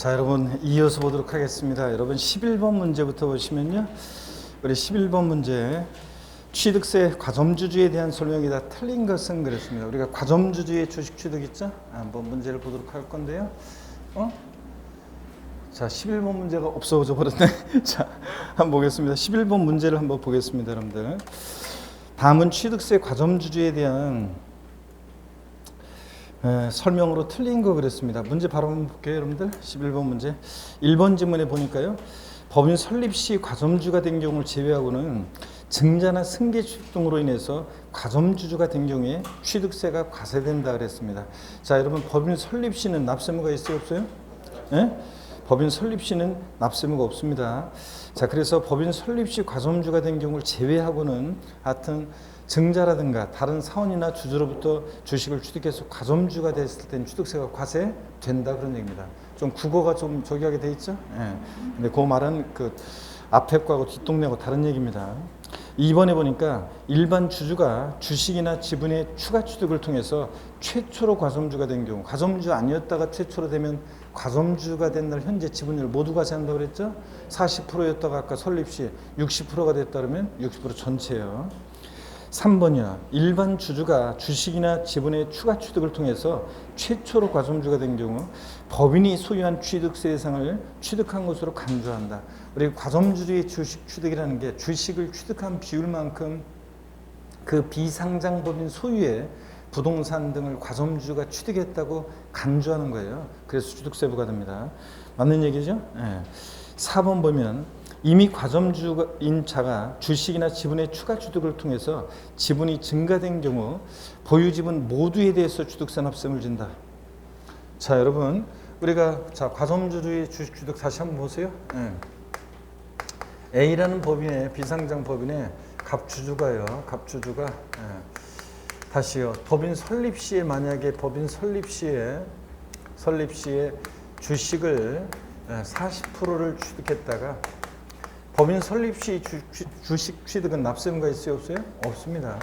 자, 여러분 이어서 보도록 하겠습니다. 여러분 11번 문제부터 보시면요. 우리 11번 문제 취득세 과점주주에 대한 설명이 다 틀린 것은 그랬습니다. 우리가 과점주주의 주식 취득 있죠? 한번 문제를 보도록 할 건데요. 자, 11번 문제가 없어져 버렸네. 자, 한번 보겠습니다. 11번 문제를 한번 보겠습니다, 여러분들. 다음은 취득세 과점주주에 대한 설명으로 틀린 거 그랬습니다. 문제 바로 한번 볼게요, 여러분들. 11번 문제. 1번 지문에 보니까요. 법인 설립 시 과점주가 된 경우를 제외하고는 증자나 승계 취득 등으로 인해서 과점주주가 된 경우에 취득세가 과세된다 그랬습니다. 자, 여러분 법인 설립 시는 납세무가 있어요, 없어요? 예? 법인 설립 시는 납세무가 없습니다. 자, 그래서 법인 설립 시 과점주가 된 경우를 제외하고는 하여튼 증자라든가 다른 사원이나 주주로부터 주식을 취득해서 과점주가 됐을 때는 취득세가 과세된다 그런 얘기입니다. 좀 국어가 좀 저기 하게 돼 있죠? 예. 근데 그 말은 그 앞에 거하고 뒷동네하고 다른 얘기입니다. 2번에 보니까 일반 주주가 주식이나 지분의 추가 취득을 통해서 최초로 과점주가 된 경우, 과점주 아니었다가 최초로 되면 과점주가 된 날 현재 지분율 모두 과세한다고 그랬죠? 40%였다가 아까 설립 시 60%가 됐다 그러면 60% 전체예요. 3번이요. 일반 주주가 주식이나 지분의 추가 취득을 통해서 최초로 과점주가 된 경우 법인이 소유한 취득세 대상을 취득한 것으로 간주한다. 우리 과점주주의 주식 취득이라는 게 주식을 취득한 비율만큼 그 비상장 법인 소유의 부동산 등을 과점주가 취득했다고 간주하는 거예요. 그래서 취득세 부과됩니다. 맞는 얘기죠? 네. 4번 보면 이미 과점주인 자가 주식이나 지분의 추가 취득을 통해서 지분이 증가된 경우 보유 지분 모두에 대해서 취득세 납세를 진다. 자, 여러분 우리가 자 과점주주의 주식 취득 다시 한번 보세요. 네. A라는 법인의 비상장 법인의 갑주주가요. 갑주주가 다시요. 법인 설립 시에 만약에 법인 설립 시에 주식을 40%를 취득했다가 법인 설립 시 주식 취득은 납세무가 있어요, 없어요? 없습니다.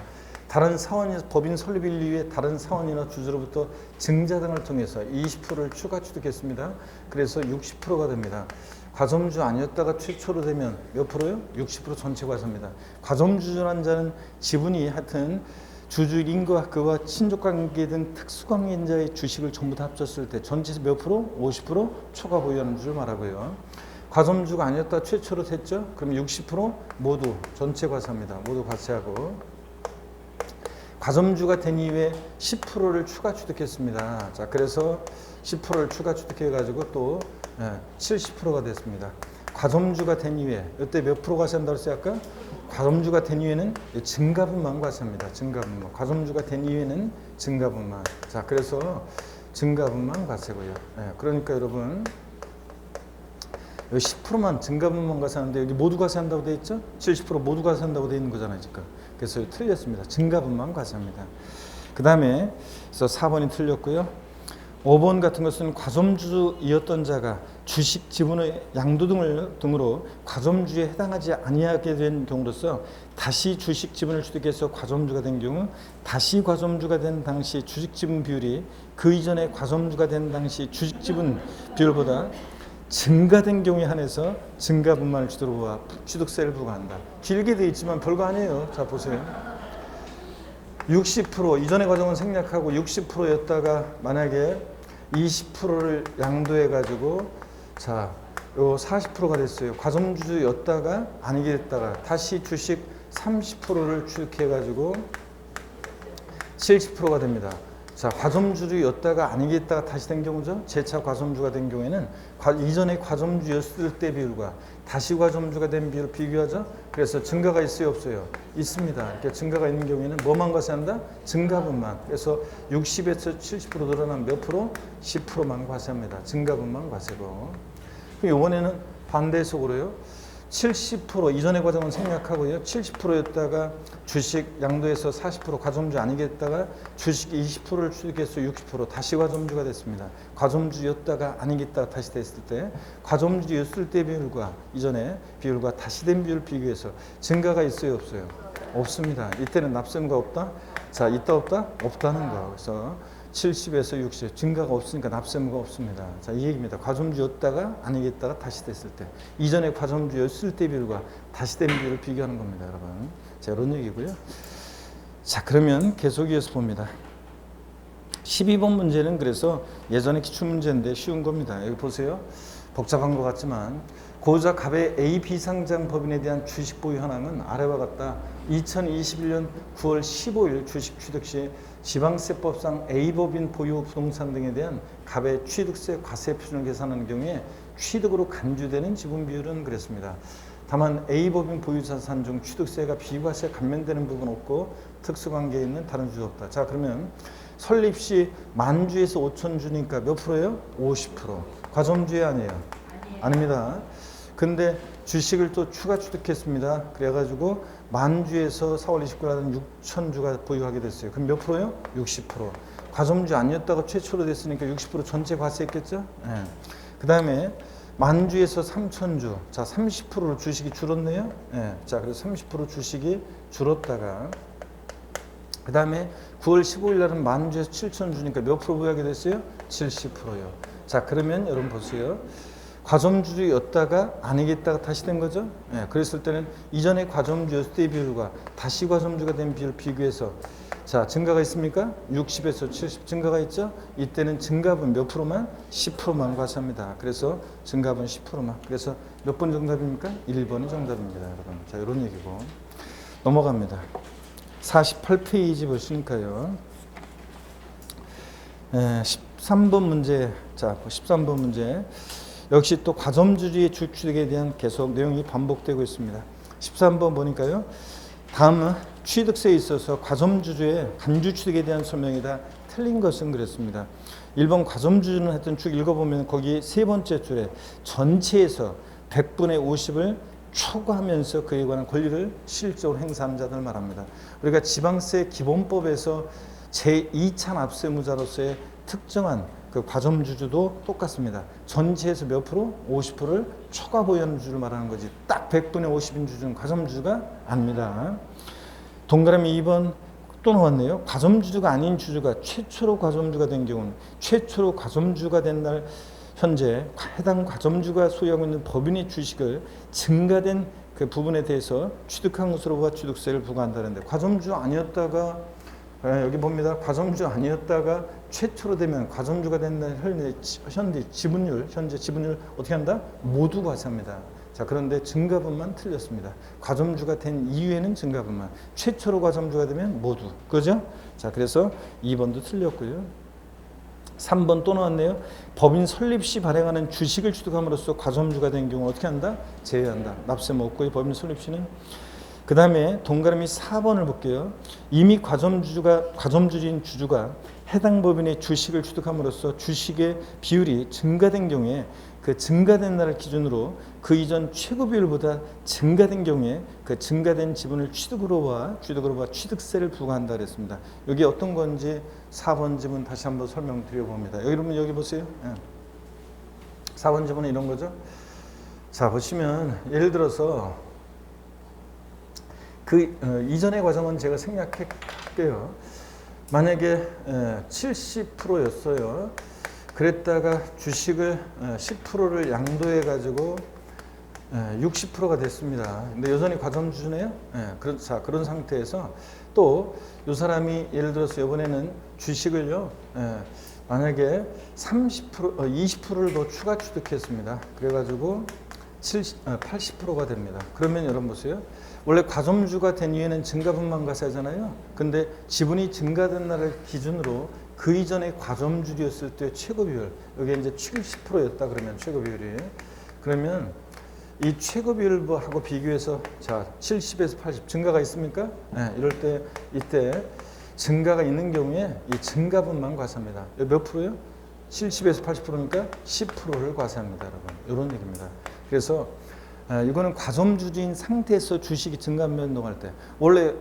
다른 사원이 법인 설립일 이후에 다른 사원이나 주주로부터 증자 등을 통해서 20%를 추가 취득했습니다. 그래서 60%가 됩니다. 과점주 아니었다가 최초로 되면 몇 프로요? 60% 전체 과세입니다. 과점주주라는 자는 지분이 하여튼 주주인과 그와 친족관계 등 특수관계인자의 주식을 전부 다 합쳤을 때 전체에서 몇 프로? 50% 초과 보유하는 줄 말하고요. 과점주가 아니었다 최초로 됐죠? 그럼 60% 모두 전체 과세합니다. 모두 과세하고 과점주가 된 이후에 10%를 추가 취득했습니다. 자, 그래서 10%를 추가 취득해 가지고 또 70%가 됐습니다. 과점주가 된 이후에 이때 몇 프로 과세한다고 했어요 아까? 과점주가 된 이후에는 증가분만 과세합니다. 증가분만. 과점주가 된 이후에는 증가분만. 자, 그래서 증가분만 과세고요. 그러니까 여러분 여기 10%만 증가분만 과세하는데 여기 모두 과세한다고 돼 있죠? 70% 모두 과세한다고 돼 있는 거잖아요, 지금. 그래서 틀렸습니다. 증가분만 과세합니다. 그 다음에 그래서 4번이 틀렸고요. 5번 같은 것은 과점주였던 자가 주식 지분의 양도 등으로 과점주에 해당하지 아니하게 된 경우로서 다시 주식 지분을 취득해서 과점주가 된 경우 다시 과점주가 된 당시 주식 지분 비율이 그 이전에 과점주가 된 당시 주식 지분 비율보다 증가된 경우에 한해서 증가분만을 취득세를 부과한다. 길게 되어 있지만 별거 아니에요. 자, 보세요. 60% 이전의 과정은 생략하고 60%였다가 만약에 20%를 양도해 가지고 자, 요 40%가 됐어요. 과점주였다가 아니게 됐다가 다시 주식 30%를 취득해 가지고 70%가 됩니다. 자, 과점주였다가 아니게 됐다가 다시 된 경우죠. 재차 과점주가 된 경우에는 이전에 과점주였을 때 비율과 다시 과점주가 된 비율을 비교하죠. 그래서 증가가 있어요, 없어요? 있습니다. 이렇게 증가가 있는 경우에는 뭐만 과세한다? 증가분만. 그래서 60에서 70% 늘어나면 몇 프로? 10%만 과세합니다. 증가분만 과세고. 그럼 이번에는 반대속으로요. 70% 이전의 과정은 생략하고요. 70%였다가 주식 양도해서 40% 과점주 아니게 했다가 주식 20%를 취득해서 60% 다시 과점주가 됐습니다. 과점주였다가 아니겠다가 다시 됐을 때 과점주였을 때 비율과 이전의 비율과 다시 된 비율을 비교해서 증가가 있어요, 없어요? 없습니다. 이때는 납세무가 없다? 자, 있다 없다? 없다는 거. 그래서 70에서 60 증가가 없으니까 납세무가 없습니다. 자, 이 얘기입니다. 과점주였다가 아니겠다가 다시 됐을 때 이전에 과점주였을 때 비율과 다시 된 비율을 비교하는 겁니다, 여러분. 자, 이런 얘기고요. 자, 그러면 계속 이어서 봅니다. 12번 문제는 그래서 예전에 기출문제인데 쉬운 겁니다. 여기 보세요. 복잡한 것 같지만 고자 갑의 A 비상장 법인에 대한 주식 보유 현황은 아래와 같다. 2021년 9월 15일 주식 취득 시 지방세법상 A 법인 보유 부동산 등에 대한 갑의 취득세 과세 표준을 계산하는 경우에 취득으로 간주되는 지분 비율은 그랬습니다. 다만 A 법인 보유 자산 중 취득세가 비과세 감면되는 부분 없고 특수관계에 있는 다른 주도 없다. 자, 그러면 설립 시 10,000주에서 5,000주니까 몇 프로예요? 50%. 과점주에 아니에요? 아닙니다. 근데 주식을 또 추가 취득했습니다. 그래가지고 10,000주에서 4월 29일 날 6,000주가 보유하게 됐어요. 그럼 몇 프로요? 60%. 과점주 아니었다가 최초로 됐으니까 60% 전체 과세했겠죠? 네. 그 다음에 10,000주에서 3,000주. 자, 30%로 주식이 줄었네요. 네. 자, 그래서 30% 주식이 줄었다가 그 다음에 9월 15일 날은 10,000주에서 7,000주니까 몇 프로 부여하게 됐어요? 70%요. 자, 그러면 여러분 보세요. 과점주였다가 아니겠다가 다시 된 거죠. 예, 그랬을 때는 이전에 과점주였을 때 비율과 다시 과점주가 된 비율 비교해서 자, 증가가 있습니까? 60에서 70 증가가 있죠. 이때는 증가분 몇 프로만? 10%만 과세합니다. 그래서 증가분 10%만. 그래서 몇 번 정답입니까? 1번이 정답입니다, 여러분. 자, 이런 얘기고 넘어갑니다. 48페이지 보시니까요. 13번 문제. 자, 13번 문제. 역시 또 과점주의 주취득에 대한 계속 내용이 반복되고 있습니다. 13번 보니까요. 다음은 취득세에 있어서 과점주의 간주취득에 대한 설명이 다 틀린 것은 그랬습니다. 1번 과점주는 하여튼 쭉 읽어보면 거기 세 번째 줄에 전체에서 100분의 50을 초과하면서 그에 관한 권리를 실질적으로 행사하는 자들을 말합니다. 우리가 지방세 기본법에서 제2차 납세무자로서의 특정한 그 과점주주도 똑같습니다. 전체에서 몇 프로? 50%를 초과 보유하는 주를 말하는 거지. 딱 100분의 50인 주주는 과점주주가 아닙니다. 동그라미 2번 또 나왔네요. 과점주주가 아닌 주주가 최초로 과점주가 된 경우는 최초로 과점주가 된 날 현재 해당 과점주가 소유하고 있는 법인의 주식을 증가된 그 부분에 대해서 취득한 것으로 봐 취득세를 부과한다는데 과점주 아니었다가 여기 봅니다. 과점주 아니었다가 최초로 되면 과점주가 된 날 현재 지분율 어떻게 한다? 모두 과세합니다. 자, 그런데 증가분만 틀렸습니다. 과점주가 된 이후에는 증가분만, 최초로 과점주가 되면 모두. 그죠? 자, 그래서 2번도 틀렸고요. 3번 또 나왔네요. 법인 설립 시 발행하는 주식을 취득함으로써 과점주가 된 경우 어떻게 한다? 제외한다. 납세무 없고요. 법인 설립 시는. 그 다음에 동그라미 4번을 볼게요. 이미 과점주인 주주가 해당 법인의 주식을 취득함으로써 주식의 비율이 증가된 경우에 그 증가된 날을 기준으로 그 이전 최고 비율보다 증가된 경우에 그 증가된 지분을 취득으로 봐 취득세를 부과한다 그랬습니다. 여기 어떤 건지 4번 지문 다시 한번 설명드려 봅니다. 여러분 여기 보세요. 4번 지문은 이런 거죠. 자, 보시면 예를 들어서 그 이전의 과정은 제가 생략할게요. 만약에 70%였어요. 그랬다가 주식을 10%를 양도해 가지고 60%가 됐습니다. 근데 여전히 과점주네요. 자, 그런 상태에서 또 이 사람이 예를 들어서 이번에는 주식을요. 만약에 20%를 더 추가 취득했습니다. 그래가지고 80%가 됩니다. 그러면 여러분 보세요. 원래 과점주가 된 이후에는 증가분만 과세하잖아요. 근데 지분이 증가된 날을 기준으로 그 이전에 과점주였을 때 최고 비율, 여기 이제 70%였다 그러면 최고 비율이. 그러면 이 최고 비율하고 비교해서 자, 70에서 80 증가가 있습니까? 네, 이럴 때 이때 증가가 있는 경우에 이 증가분만 과세합니다. 몇 프로요? 70에서 80%니까 10%를 과세합니다, 여러분. 이런 얘기입니다. 그래서 이거는 과점주인 상태에서 주식이 증가 변동할 때 원래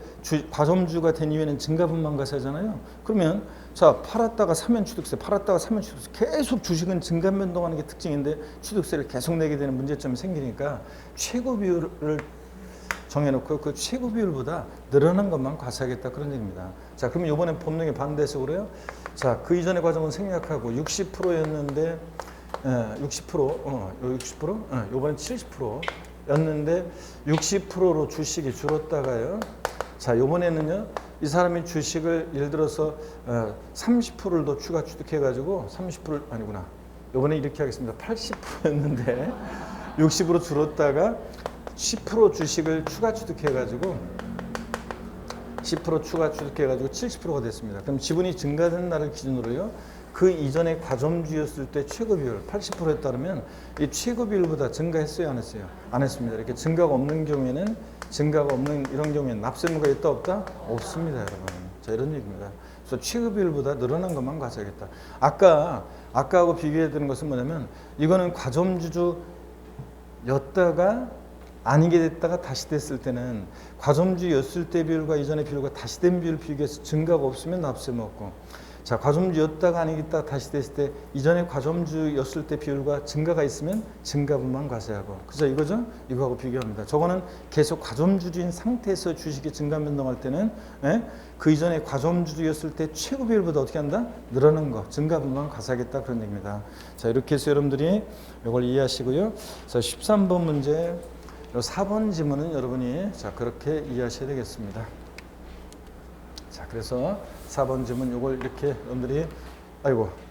과점주가 된 이후에는 증가분만 과세하잖아요. 그러면 자, 팔았다가 사면 취득세, 팔았다가 사면 취득세, 계속 주식은 증가 변동하는 게 특징인데 취득세를 계속 내게 되는 문제점이 생기니까 최고 비율을 정해놓고 그 최고 비율보다 늘어난 것만 과세하겠다 그런 얘기입니다. 자, 그러면 이번엔 법령에 반대해서 그래요. 자, 그 이전의 과정은 생략하고 60%였는데 60%, 요번엔 70%였는데 60%로 주식이 줄었다가요. 자, 요번에는요, 이 사람이 주식을 예를 들어서 30%를 더 추가 취득해가지고 30%를 아니구나. 요번에 이렇게 하겠습니다. 80%였는데 60으로 줄었다가 10% 주식을 추가 취득해가지고 10% 추가 취득해가지고 70%가 됐습니다. 그럼 지분이 증가된 날을 기준으로요. 그 이전에 과점주였을 때 최고 비율 80%에 따르면 이 최고 비율보다 증가했어요, 안 했어요? 안 했습니다. 이렇게 증가가 없는 경우에는 증가가 없는 이런 경우에는 납세무가 있다 없다? 없습니다, 여러분. 자, 이런 얘기입니다. 그래서 최고 비율보다 늘어난 것만 과세하겠다. 아까하고 비교해야 되는 것은 뭐냐면 이거는 과점주였다가 아니게 됐다가 다시 됐을 때는 과점주였을 때 비율과 이전의 비율과 다시 된 비율 비교해서 증가가 없으면 납세무 없고, 자, 과점주였다가 아니겠다 다시 됐을 때 이전에 과점주였을 때 비율과 증가가 있으면 증가분만 과세하고, 그죠? 이거죠? 이거하고 비교합니다. 저거는 계속 과점주인 상태에서 주식이 증가 변동할 때는 그 이전에 과점주였을 때 최고 비율보다 어떻게 한다? 늘어난 거, 증가분만 과세하겠다 그런 얘기입니다. 자, 이렇게 해서 여러분들이 이걸 이해하시고요. 자, 13번 문제, 4번 지문은 여러분이 자 그렇게 이해하셔야 되겠습니다. 자, 그래서 4번 지문 요걸 이렇게 여러분들이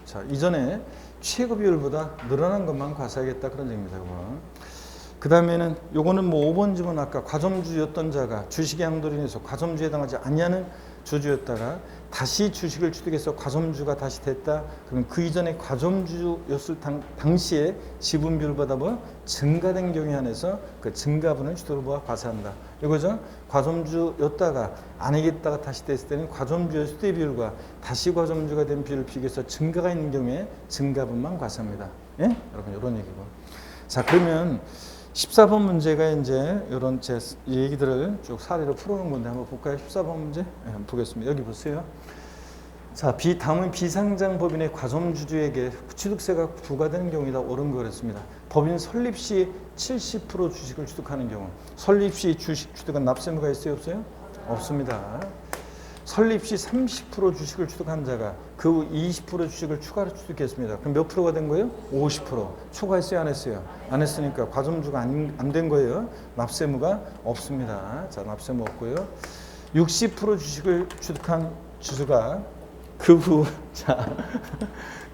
자, 이전에 최고 비율보다 늘어난 것만 과세하겠다 그런 얘기입니다. 그 다음에는 요거는 뭐 5번 지문 아까 과점주였던 자가 주식의 양도로 인해서 과점주에 해당하지 아니하는 주주였다가 다시 주식을 취득해서 과점주가 다시 됐다. 그러면 그 이전에 과점주였을 당시에 지분 비율보다 뭐 증가된 경우에 한해서 그 증가분을 주도부가 과세한다. 이거죠. 과점주였다가 아니겠다가 다시 됐을 때는 과점주였을 때 비율과 다시 과점주가 된 비율을 비교해서 증가가 있는 경우에 증가분만 과세합니다. 예? 여러분 이런 얘기고. 자, 그러면 14번 문제가 이제 이런 제 얘기들을 쭉 사례로 풀어놓은 건데 한번 볼까요? 14번 문제 한번 보겠습니다. 여기 보세요. 자, 다음은 비상장 법인의 과점주주에게 취득세가 부과되는 경우이다. 옳은 거 그랬습니다. 법인 설립 시 70% 주식을 취득하는 경우, 설립 시 주식 취득은 납세무가 있어요, 없어요? 없습니다. 설립 시 30% 주식을 취득한 자가 그 후 20% 주식을 추가로 취득했습니다. 그럼 몇 프로가 된 거예요? 50%. 추가했어요, 안 했어요? 안 했으니까 과점주가 안 된 거예요. 납세무가 없습니다. 자, 납세무 없고요. 60% 주식을 취득한 주주가 그 후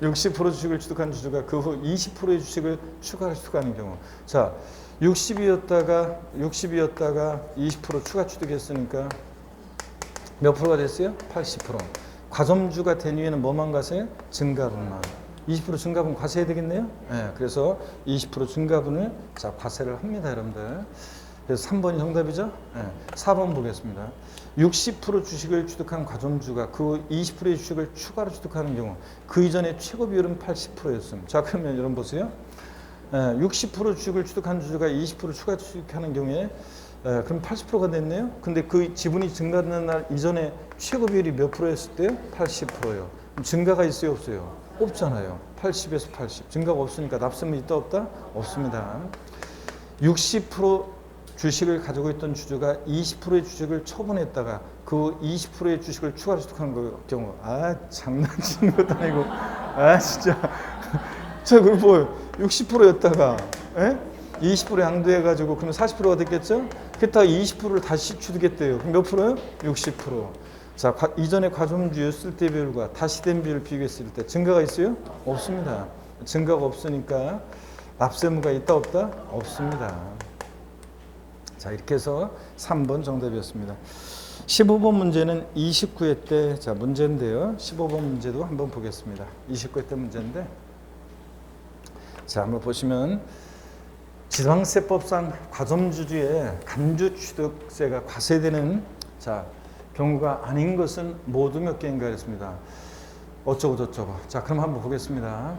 60% 주식을 취득한 주주가 그 후 20%의 주식을 추가로 취득하는 경우, 자, 60이었다가 20% 추가 취득했으니까 몇 프로가 됐어요? 80%. 과점주가 된 이후에는 뭐만 과세요? 증가분만. 20% 증가분 과세해야 되겠네요? 네, 그래서 20% 증가분을 자 과세를 합니다, 여러분들. 그래서 3번이 정답이죠? 네, 4번 보겠습니다. 60% 주식을 취득한 과점주가 그 20%의 주식을 추가로 취득하는 경우, 그 이전에 최고 비율은 80%였습니다. 자, 그러면 여러분 보세요. 60% 주식을 취득한 주주가 20% 추가 취득하는 경우에 그럼 80%가 됐네요. 근데 그 지분이 증가되는 날 이전에 최고 비율이 몇 프로였을 때요? 80%요. 증가가 있어요, 없어요? 없잖아요. 80에서 80. 증가가 없으니까 납세무 있다 없다? 없습니다. 60% 주식을 가지고 있던 주주가 20%의 주식을 처분했다가 그 20%의 주식을 추가로 취득한 경우, 장난치는 것도 아니고, 진짜. 자, 그럼 뭐 60%였다가 20% 양도해가지고 그러면 40%가 됐겠죠? 그랬다가 20%를 다시 취득했대요. 그럼 몇 프로요? 60%. 자, 이전에 과점주였을 때 비율과 다시 된 비율을 비교했을 때 증가가 있어요? 없습니다. 증가가 없으니까 납세무가 있다 없다? 없습니다. 자, 이렇게 해서 3번 정답이었습니다. 15번 문제는 29회 때 자 문제인데요. 15번 문제도 한번 보겠습니다. 29회 때 문제인데, 자, 한번 보시면 지방세법상 과점주주의 간주취득세가 과세되는 자 경우가 아닌 것은 모두 몇 개인가 했습니다. 어쩌고 저쩌고. 자, 그럼 한번 보겠습니다.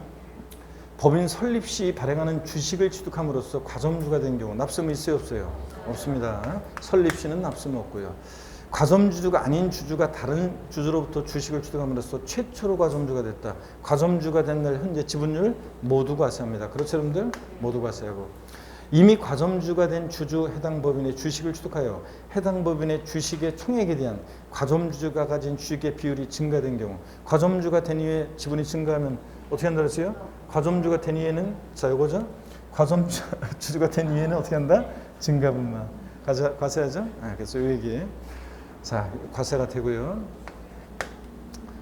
법인 설립 시 발행하는 주식을 취득함으로써 과점주가 된 경우 납세무 있어요, 없어요? 없습니다. 설립 시는 납세무 없고요. 과점주주가 아닌 주주가 다른 주주로부터 주식을 취득함으로써 최초로 과점주가 됐다. 과점주가 된 날 현재 지분율 모두 과세합니다. 그렇죠, 여러분들? 모두 과세하고. 이미 과점주가 된 주주 해당 법인의 주식을 취득하여 해당 법인의 주식의 총액에 대한 과점주가 가진 주식의 비율이 증가된 경우, 과점주가 된 이후에 지분이 증가하면 어떻게 한다 그랬어요? 과점주가 된 이후에는 자 이거죠. 과점주가 된 이후에는 어떻게 한다? 증가분마 과세하죠. 그래서 여기 자 과세가 되고요.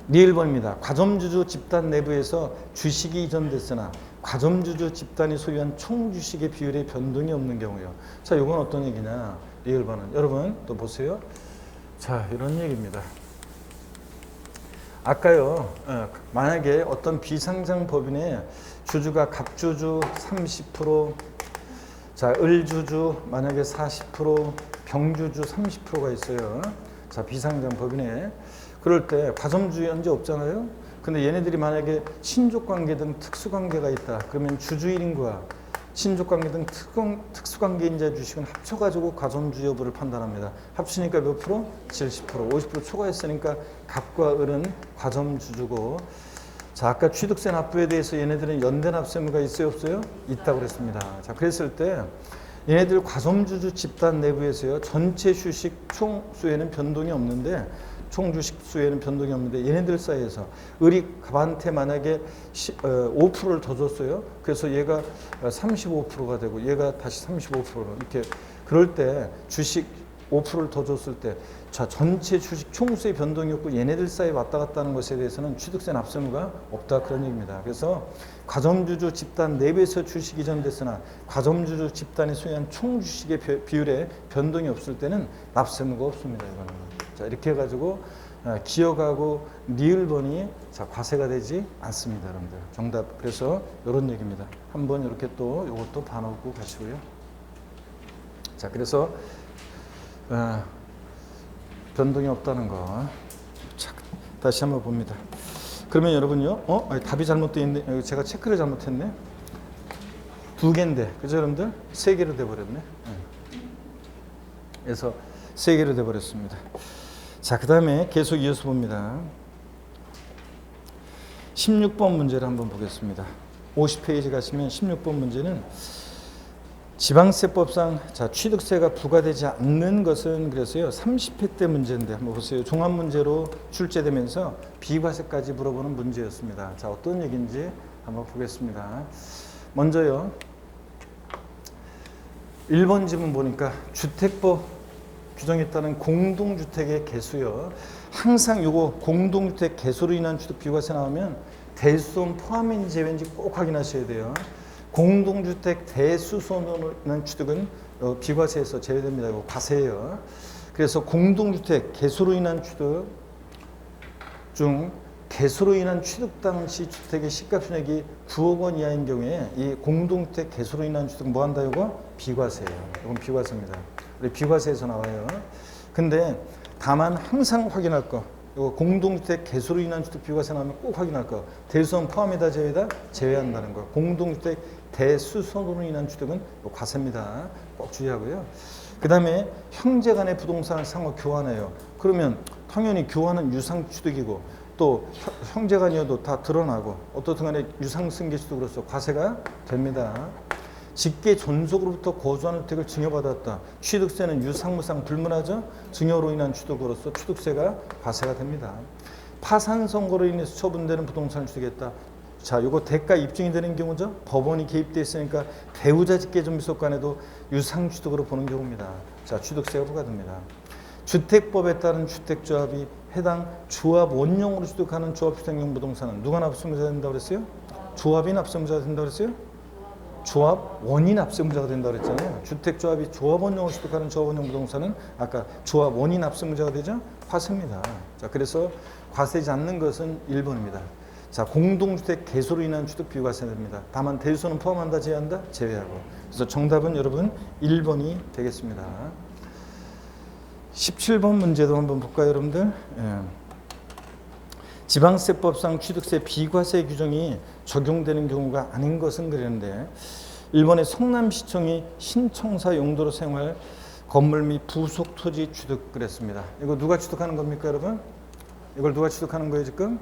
리을번입니다. 과점주주 집단 내부에서 주식이 이전됐으나 과점주주 집단이 소유한 총주식의 비율의 변동이 없는 경우요. 자, 이건 어떤 얘기냐? 리을번은 여러분 또 보세요. 자, 이런 얘기입니다. 아까요. 만약에 어떤 비상장 법인의 주주가 갑주주 30%, 자, 을주주 만약에 40%, 병주주 30%가 있어요. 자, 비상장 법인에 그럴 때 과점주의 현재 없잖아요. 근데 얘네들이 만약에 친족관계 등 특수관계가 있다. 그러면 주주 1인과 친족관계 등 특수관계인자 주식은 합쳐가지고 과점주 여부를 판단합니다. 합치니까 몇 프로? 70%, 50% 초과했으니까 갑과 을은 과점주주고, 자 아까 취득세 납부에 대해서 얘네들은 연대 납세무가 있어요 없어요? 있다고 그랬습니다. 자 그랬을 때 얘네들 과점주주 집단 내부에서요 전체 주식 총 수에는 변동이 없는데 총주식 수에는 변동이 없는데 얘네들 사이에서 을이 갑한테 만약에 5%를 더 줬어요. 그래서 얘가 35%가 되고 얘가 다시 35%로 이렇게 그럴 때 주식 5%를 더 줬을 때 자 전체 주식 총수의 변동이 없고 얘네들 사이에 왔다 갔다 하는 것에 대해서는 취득세 납세무가 없다 그런 얘기입니다. 그래서 과점주주 집단 내부에서 주식이 이전됐으나 과점주주 집단이 소유한 총주식의 비율에 변동이 없을 때는 납세무가 없습니다. 이거는. 자 이렇게 해가지고 기억하고 리을번이 자 과세가 되지 않습니다, 여러분들. 정답. 그래서 이런 얘기입니다. 한번 이렇게 또 이것도 봐놓고 가시고요. 자 그래서 변동이 없다는 거. 자, 다시 한번 봅니다. 그러면 여러분요, 답이 잘못되어 있네. 제가 체크를 잘못했네. 2개인데, 그죠, 여러분들? 3개로 돼버렸네. 그래서 3개로 돼버렸습니다. 자, 그 다음에 계속 이어서 봅니다. 16번 문제를 한번 보겠습니다. 50페이지 가시면 16번 문제는 지방세법상 자 취득세가 부과되지 않는 것은 그래서요 30회 때 문제인데 한번 보세요. 종합 문제로 출제되면서 비과세까지 물어보는 문제였습니다. 자 어떤 얘기인지 한번 보겠습니다. 먼저요 1번 지문 보니까 주택법 규정에 따른 공동주택의 개수요. 항상 요거 공동주택 개수로 인한 취득 비과세 나오면 대수손 포함인지 제외인지 꼭 확인하셔야 돼요. 공동주택 대수손으로 인한 취득은 비과세에서 제외됩니다. 이거 과세예요. 그래서 공동주택 개수로 인한 취득 중 개수로 인한 취득 당시 주택의 시가총액이 9억 원 이하인 경우에 이 공동주택 개수로 인한 취득 뭐 한다 이거? 비과세예요. 이건 비과세입니다. 우리 비과세에서 나와요. 근데 다만 항상 확인할 거 이거 공동주택 개수로 인한 취득 비과세 나오면 꼭 확인할 거 대수손 포함이다 제외다? 제외한다는 거. 공동주택 대수손으로 인한 취득은 과세입니다. 꼭 주의하고요. 그 다음에 형제 간의 부동산을 상호 교환해요. 그러면 당연히 교환은 유상취득이고 또 형제간이어도 다 드러나고 어떻든 간에 유상승계취득으로서 과세가 됩니다. 직계 존속으로부터 거주한 주택을 증여받았다. 취득세는 유상무상 불문하죠. 증여로 인한 취득으로서 취득세가 과세가 됩니다. 파산 선고로 인해서 처분되는 부동산을 취득했다. 자, 요거 대가 입증이 되는 경우죠. 법원이 개입돼 있으니까 배우자 직계존비속 간에도 유상취득으로 보는 경우입니다. 자, 취득세가 부과됩니다. 주택법에 따른 주택조합이 해당 조합 원용으로 취득하는 조합주택용 부동산은 누가 납세무자가 된다고 그랬어요? 조합이 납세무자가 된다고 그랬어요? 조합 원인 납세무자가 된다고 그랬잖아요. 주택조합이 조합 원용으로 취득하는 조합 원용 부동산은 아까 조합 원인 납세무자가 되죠? 과세입니다. 자, 그래서 과세지 않는 것은 1번입니다. 자, 공동주택 개수로 인한 취득 비과세됩니다. 다만 대수손은 포함한다, 제외한다? 제외하고. 그래서 정답은 여러분 1번이 되겠습니다. 17번 문제도 한번 볼까요, 여러분들? 예. 지방세법상 취득세 비과세 규정이 적용되는 경우가 아닌 것은 그랬는데 1번에 성남시청이 신청사 용도로 사용할 건물 및 부속 토지 취득 그랬습니다. 이거 누가 취득하는 겁니까, 여러분? 이걸 누가 취득하는 거예요, 지금?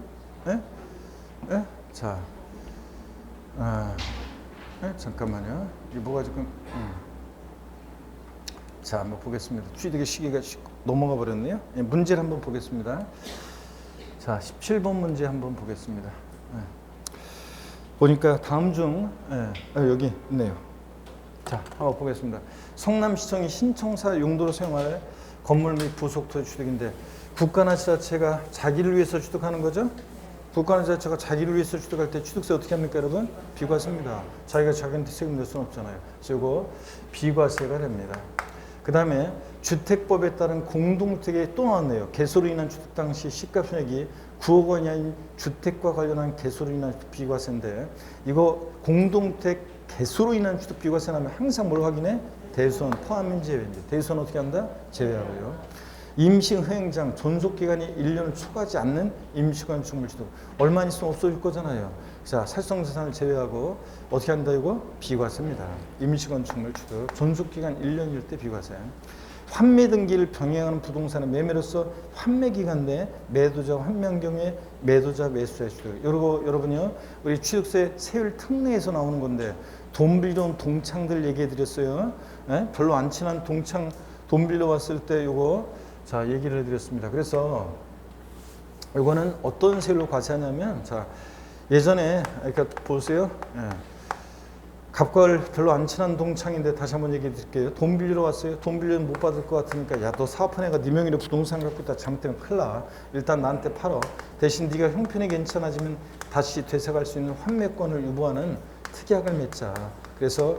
예? 예? 자, 잠깐만요. 이 뭐가 지금 자, 한번 보겠습니다. 취득의 시기가 넘어가 버렸네요. 문제를 한번 보겠습니다. 자, 17번 문제 한번 보겠습니다. 보니까 다음 중 여기 있네요. 자, 한번 보겠습니다. 성남시청이 신청사 용도로 사용할 건물 및 부속토지 취득인데 국가나 지자체가 자기를 위해서 취득하는 거죠? 국가나 지자체가 자기를 위해서 취득할 때 취득세 어떻게 합니까, 여러분? 비과세입니다. 자기가 자기한테 세금 낼 수는 없잖아요. 그리고 비과세가 됩니다. 그 다음에 주택법에 따른 공동택이 또 나왔네요. 개소로 인한 취득 당시 시가 손익이 9억 원이 아닌 주택과 관련한 개소로 인한 비과세인데 이거 공동택 개소로 인한 취득 비과세 나면 항상 뭘 확인해? 대손 포함인 제외인데 대손 어떻게 한다? 제외하고요. 임시흥행장 존속기간이 1년을 초과하지 않는 임시건축물 취득 얼마 있으면 없어질 거잖아요. 자, 살성자산을 제외하고 어떻게 한다 이거? 비과세입니다. 임시건축물 취득 존속기간 1년일 때 비과세. 환매 등기를 병행하는 부동산의 매매로서 환매 기간 내 매도자와 환매한 경우에 매도자 매수자 취득. 이거 여러분요 우리 취득세 세율 특례에서 나오는 건데 돈 빌려온 동창들 얘기해 드렸어요. 별로 안 친한 동창 돈 빌려 왔을 때 요거 자 얘기를 해드렸습니다. 그래서 요거는 어떤 세율로 과세하냐면 자 예전에 그러니까 보세요. 갑과을 별로 안 친한 동창인데 다시 한번 얘기해 드릴게요. 돈 빌리러 왔어요. 돈 빌리면 못 받을 것 같으니까 야 너 사업한 애가 네 명의로 부동산 갖고 있다 잘못되면 큰일 나. 일단 나한테 팔어. 대신 네가 형편이 괜찮아지면 다시 되새갈 수 있는 환매권을 유보하는 특약을 맺자. 그래서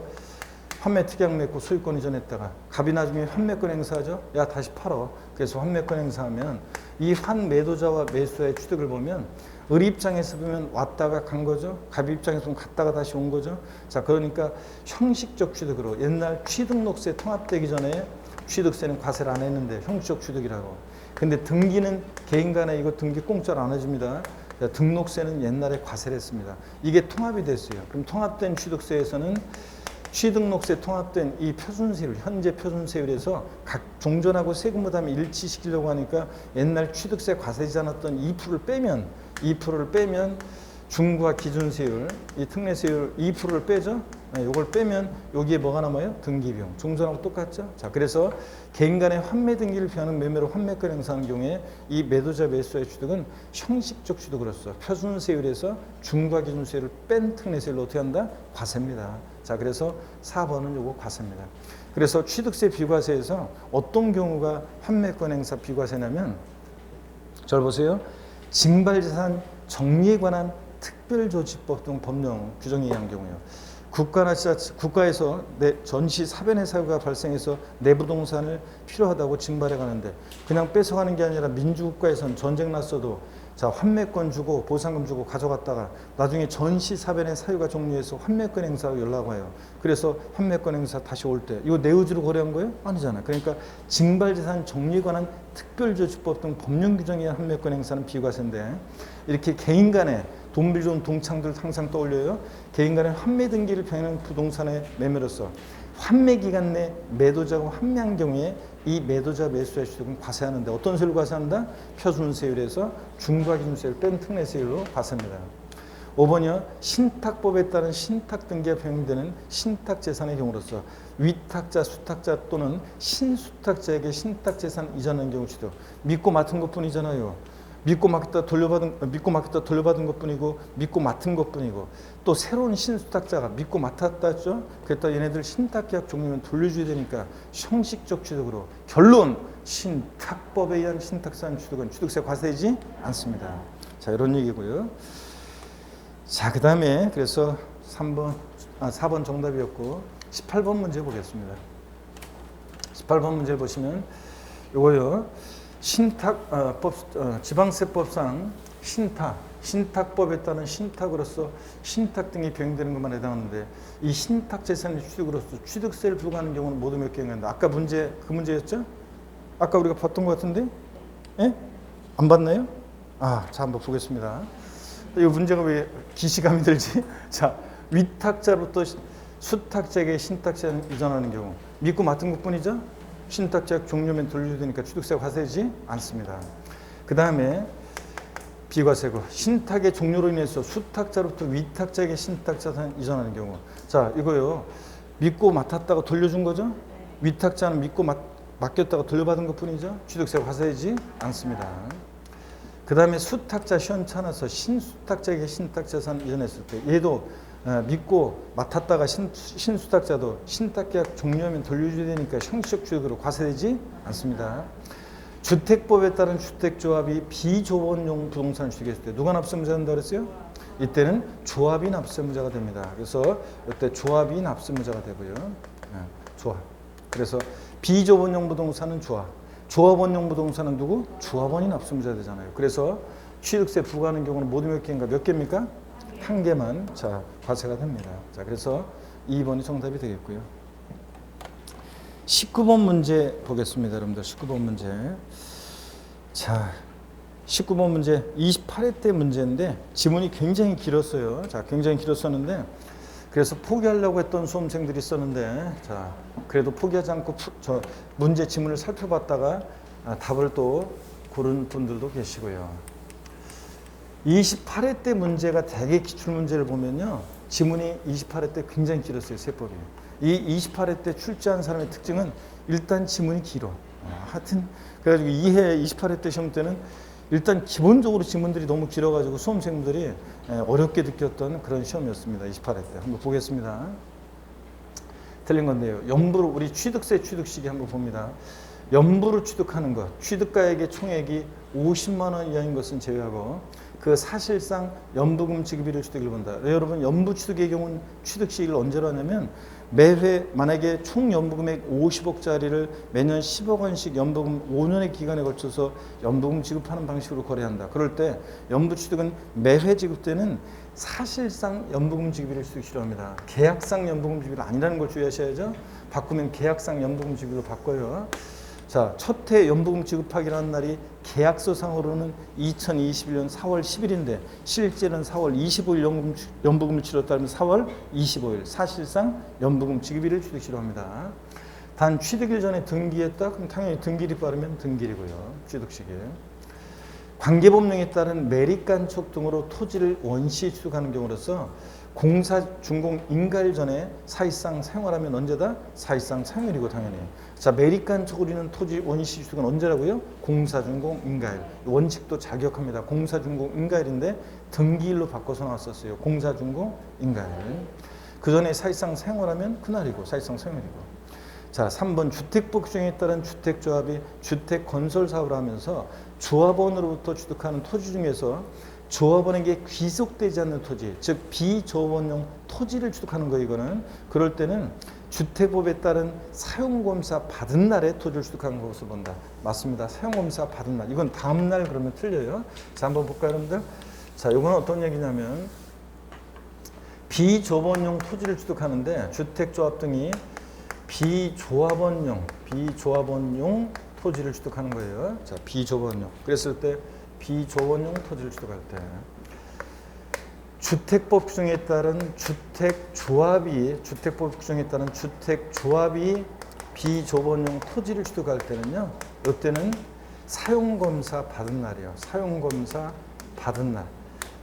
환매 특약 맺고 소유권 이전했다가 갑이 나중에 환매권 행사하죠. 야 다시 팔어. 그래서 환매권 행사하면 이 환매도자와 매수자의 취득을 보면 을 입장에서 보면 왔다가 간 거죠. 갑 입장에서 보면 갔다가 다시 온 거죠. 자 그러니까 형식적 취득으로 옛날 취득록세 통합되기 전에 취득세는 과세를 안 했는데 형식적 취득이라고. 근데 등기는 개인 간에 이거 등기 공짜로 안 해줍니다. 등록세는 옛날에 과세를 했습니다. 이게 통합이 됐어요. 그럼 통합된 취득세에서는 취득록세 통합된 이 표준세율, 현재 표준세율에서 각 종전하고 세금 부담을 일치시키려고 하니까 옛날 취득세 과세지 않았던 2%를 빼면 중과 기준세율, 이 특례세율 2%를 빼죠. 이걸 빼면 여기에 뭐가 남아요? 등기비용. 종전하고 똑같죠. 자, 그래서 개인 간의 환매 등기를 비하는 매매로 환매권 행사하는 경우에 이 매도자 매수자의 취득은 형식적 취득으로서 표준세율에서 중과 기준세율을 뺀 특례세율로 어떻게 한다? 과세입니다. 자, 그래서 4번은 요거 과세입니다. 그래서 취득세 비과세에서 어떤 경우가 환매권 행사 비과세냐면 잘 보세요. 징발재산 정리에 관한 특별조치법 등 법령 규정에 의한 경우요. 국가나 지자체, 국가에서 전시 사변의 사유가 발생해서 내 부동산을 필요하다고 징발해 가는데 그냥 뺏어가는 게 아니라 민주국가에선 전쟁 났어도 자 환매권 주고 보상금 주고 가져갔다가 나중에 전시 사변의 사유가 종료해서 환매권 행사가 연락 와요. 그래서 환매권 행사 다시 올 때 이거 내 의지로 거래한 거예요? 아니잖아. 그러니까 징발재산 정리에 관한 특별조치법 등 법령 규정에 의한 환매권 행사는 비과세인데 이렇게 개인 간에 돈 빌려온 동창들 항상 떠올려요. 개인 간의 환매 등기를 병행하는 부동산의 매매로서 환매 기간 내 매도자가 환매한 경우에 이 매도자 매수자의 취득은 과세하는데 어떤 세율로 과세한다? 표준세율에서 중과 기준세율 뺀 특례세율로 과세합니다. 5번이요. 신탁법에 따른 신탁 등기가 병행되는 신탁재산의 경우로서 위탁자, 수탁자 또는 신수탁자에게 신탁재산 이전하는 경우 취득. 믿고 맡은 것뿐이잖아요. 믿고 맡겼다 돌려받은 것뿐이고 믿고 맡은 것뿐이고 또 새로운 신수탁자가 믿고 맡았다 했죠. 그랬다 얘네들 신탁계약 종료면 돌려줘야 되니까 형식적 취득으로 결론 신탁법에 의한 신탁산 취득은 취득세 과세되지 않습니다. 자 이런 얘기고요. 자 그 다음에 그래서 4번 정답이었고 18번 문제 보겠습니다. 18번 문제 보시면 요거요. 지방세법상 신탁법에 따른 신탁으로서 신탁 등이 병행되는 것만 해당하는데 이 신탁 재산의 취득으로서 취득세를 부과하는 경우는 모두 몇 개인가 했는데 아까 문제 그 문제였죠? 아까 우리가 봤던 것 같은데? 예? 안 봤나요? 자 한번 보겠습니다. 이 문제가 왜 기시감이 들지? 자 위탁자로부터 수탁자에게 신탁재산을 이전하는 경우 믿고 맡은 것뿐이죠? 신탁계약 종료면 돌려야 되니까 취득세가 과세되지 않습니다. 그 다음에 비과세고 신탁의 종료로 인해서 수탁자로부터 위탁자에게 신탁자산 이전하는 경우. 자, 이거요. 믿고 맡았다가 돌려준 거죠? 위탁자는 믿고 맡겼다가 돌려받은 것 뿐이죠? 취득세가 과세되지 않습니다. 그 다음에 수탁자 시원찮아서 신수탁자에게 신탁자산 이전했을 때 얘도 믿고 맡았다가 신수탁자도 신탁계약 종료하면 돌려줘야 되니까 형식적 취득으로 과세되지 않습니다. 주택법에 따른 주택조합이 비조원용 부동산을 취득했을 때 누가 납세무자 된다고 그랬어요? 이때는 조합이 납세무자가 됩니다. 그래서 이때 조합이 납세무자가 되고요. 조합. 그래서 비조원용 부동산은 조합. 조합원용 부동산은 누구? 조합원이 납세무자 되잖아요. 그래서 취득세 부과하는 경우는 모두 몇 개인가? 몇 개입니까? 한 개만 자 과세가 됩니다. 자, 그래서 2번이 정답이 되겠고요. 19번 문제 보겠습니다. 여러분들 19번 문제. 자, 19번 문제 28회 때 문제인데 지문이 굉장히 길었어요. 자, 굉장히 길었었는데 그래서 포기하려고 했던 수험생들이 있었는데 자, 그래도 포기하지 않고 저 문제 지문을 살펴봤다가 답을 또 고른 분들도 계시고요. 28회 때 문제가 대개 기출문제를 보면요. 지문이 28회 때 굉장히 길었어요. 세법이. 이 28회 때 출제한 사람의 특징은 일단 지문이 길어. 하여튼 그래가지고 2회 28회 때 시험 때는 일단 기본적으로 지문들이 너무 길어가지고 수험생들이 어렵게 느꼈던 그런 시험이었습니다. 28회 때. 한번 보겠습니다. 틀린 건데요. 연부로 우리 취득세 취득시기 한번 봅니다. 연부로 취득하는 것. 취득가액의 총액이 50만 원 이하인 것은 제외하고 그 사실상 연부금 지급일을 취득을 본다. 여러분 연부 취득의 경우는 취득 시기를 언제로 하냐면 매회 만약에 총 연부금액 50억짜리를 매년 10억 원씩 연부금 5년의 기간에 걸쳐서 연부금 지급하는 방식으로 거래한다. 그럴 때 연부 취득은 매회 지급 때는 사실상 연부금 지급일을 취득시로 합니다. 계약상 연부금 지급이 아니라는 걸 주의하셔야죠. 바꾸면 계약상 연부금 지급으로 바꿔요. 자, 첫 해 연부금 지급하기로 한 날이 계약서상으로는 2021년 4월 10일인데 실제는 4월 25일 연부금을 치렀다면 4월 25일 사실상 연부금 지급일을 취득시로 합니다. 단 취득일 전에 등기했다? 그럼 당연히 등기일이 빠르면 등기일이고요. 취득시기. 관계법령에 따른 매립간촉 등으로 토지를 원시 취득하는 경우로서 공사 준공 인가일 전에 사실상 사용하라면 언제다? 사실상 사용일이고 당연히. 자, 매립간촉을 이루는 토지 원시 취득은 언제라고요? 공사 준공 인가일. 원칙도 자격합니다. 공사 준공 인가일인데 등기일로 바꿔서 나왔었어요. 공사 준공 인가일. 그 전에 사실상 사용하라면 그날이고 사실상 사용일이고. 자, 3번 주택법 규정에 따른 주택조합이 주택 건설 사업을 하면서 조합원으로부터 취득하는 토지 중에서 조합원에게 귀속되지 않는 토지, 즉 비조합원용 토지를 취득하는 거 이거는. 그럴 때는 주택법에 따른 사용검사 받은 날에 토지를 취득하는 것을 본다. 맞습니다. 사용검사 받은 날. 이건 다음 날 그러면 틀려요. 자, 한번 볼까요, 여러분들? 자, 이건 어떤 얘기냐면 비조합원용 토지를 취득하는데 주택조합 등이 비조합원용 토지를 취득하는 거예요. 자, 비조합원용. 그랬을 때 비조합원용 토지를 취득할 때 주택법 규정에 따른 주택조합이 비조합원용 토지를 취득할 때는요. 이때는 사용검사 받은 날이에요. 사용검사 받은 날.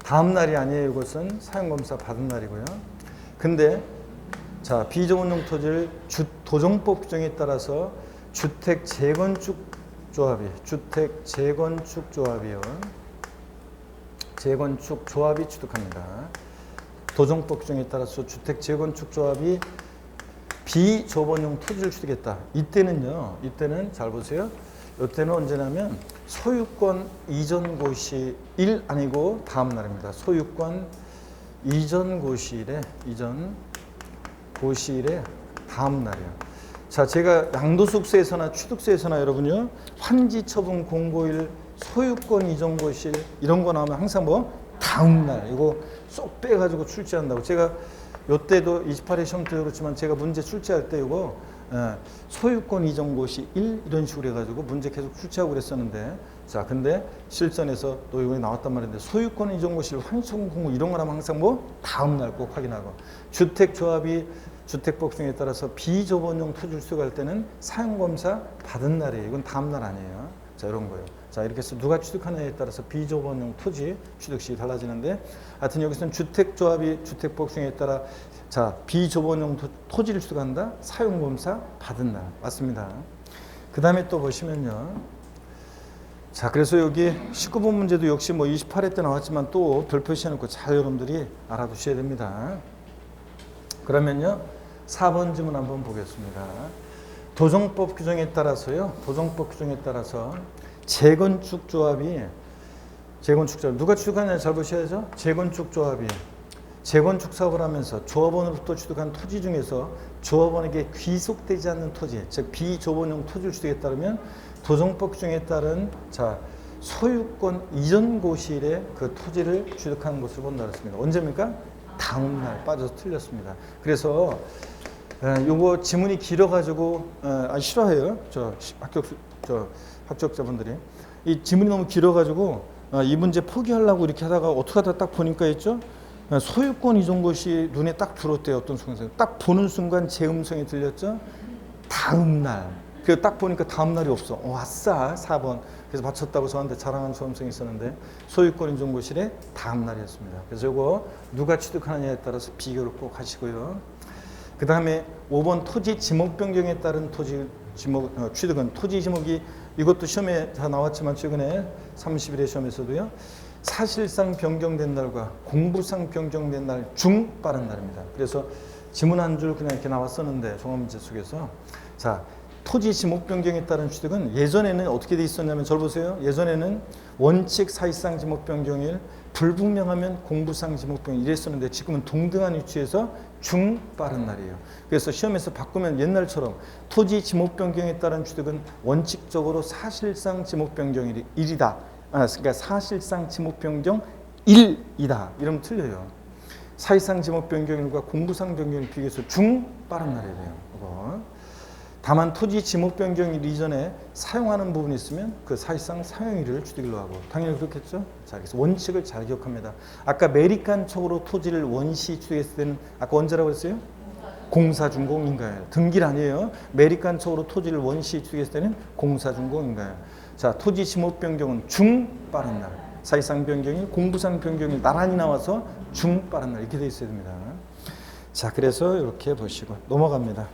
다음 날이 아니에요. 이것은 사용검사 받은 날이고요. 근데 자, 비조합원용 토지를 도정법 규정에 따라서 주택 재건축 조합이 취득합니다. 도정법 규정에 따라서 주택 재건축 조합이 비조합원용 토지를 취득했다. 이때는 잘 보세요. 이때는 언제냐면 소유권 이전 고시일 아니고 다음 날입니다. 소유권 이전 고시일에 다음 날이에요. 자, 제가 양도소득세에서나 취득세에서나 여러분요 환지 처분 공고일 소유권 이전 고시일 이런 거 나오면 항상 뭐 다음 날 이거 쏙 빼가지고 출제한다고. 제가 요때도 28회 시험 때도 그렇지만 제가 문제 출제할 때 이거 소유권 이전 고시일 이런 식으로 해가지고 문제 계속 출제하고 그랬었는데 자, 근데 실전에서 또 이거 나왔단 말인데 소유권 이전 고시일 환지 처분 공고 이런 거 나오면 항상 뭐 다음 날 꼭 확인하고 주택조합이 주택법 규정에 따라서 비조합원용 토지를 취득할 때는 사용검사 받은 날이에요. 이건 다음 날 아니에요. 자, 이런 거예요. 자, 이렇게 해서 누가 취득하느냐에 따라서 비조번용 토지 취득식이 달라지는데, 하여튼 여기서는 주택조합이 주택복중에 따라 자, 비조번용 토지를 취득한다. 사용검사 받은 날. 맞습니다. 그 다음에 또 보시면요. 자, 그래서 여기 19번 문제도 역시 뭐 28회 때 나왔지만 또 별 표시해놓고 잘 여러분들이 알아두셔야 됩니다. 그러면요. 4번 질문 한번 보겠습니다. 도정법 규정에 따라서요. 도정법 규정에 따라서 재건축조합이 누가 취득하느냐 잘 보셔야죠. 재건축조합이 재건축 사업을 하면서 조합원으로부터 취득한 토지 중에서 조합원에게 귀속되지 않는 토지, 즉 비조번용 토지를 취득했다면 도정법 규정에 따른 자 소유권 이전 고시일에 그 토지를 취득한 것으로 본다 그랬습니다. 언제입니까? 다음 날. 빠져서 틀렸습니다. 그래서 요거 지문이 길어가지고 싫어해요. 합격자분들이 이 지문이 너무 길어가지고 이 문제 포기하려고 이렇게 하다가 어떻게 하다 딱 보니까 있죠. 소유권 이전 것이 눈에 딱 들어왔대요. 어떤 순간 딱 보는 순간 제 음성이 들렸죠. 다음 날. 그래서 딱 보니까 다음 날이 없어. 아싸 4번. 그래서 맞췄다고 저한테 자랑하는 소음성이 있었는데 소유권 인정 고실의 다음 날이었습니다. 그래서 이거 누가 취득하느냐에 따라서 비교를 꼭 하시고요. 그 다음에 5번 토지 지목 변경에 따른 토지 지목 취득은 토지 지목이 이것도 시험에 다 나왔지만 최근에 30일의 시험에서도요. 사실상 변경된 날과 공부상 변경된 날 중 빠른 날입니다. 그래서 지문 한 줄 그냥 이렇게 나왔었는데 종합문제 속에서 자 토지 지목 변경에 따른 취득은 예전에는 어떻게 돼 있었냐면 절 보세요. 예전에는 원칙 사실상 지목 변경일 불분명하면 공부상 지목 변경 이랬었는데 지금은 동등한 위치에서 중 빠른 날이에요. 그래서 시험에서 바꾸면 옛날처럼 토지 지목 변경에 따른 취득은 원칙적으로 사실상 지목 변경일이 1이다. 그러니까 사실상 지목 변경 1이다. 이러면 틀려요. 사실상 지목 변경일과 공부상 변경일 비교해서 중 빠른 날이래요. 이거. 다만 토지 지목 변경일 이전에 사용하는 부분이 있으면 그 사실상 사용일을 취득일로 하고 당연히 그렇겠죠. 자, 그래서 원칙을 잘 기억합니다. 아까 매립간 촉으로 토지를 원시 취득했을 때는 아까 언제라고 그랬어요? 공사준공인가요? 등기를 아니에요. 매립간 촉으로 토지를 원시 취득했을 때는 공사준공인가요? 자, 토지 지목 변경은 중 빠른 날, 사실상 변경일, 공부상 변경일 나란히 나와서 중 빠른 날 이렇게 돼 있어야 됩니다. 자, 그래서 이렇게 보시고 넘어갑니다.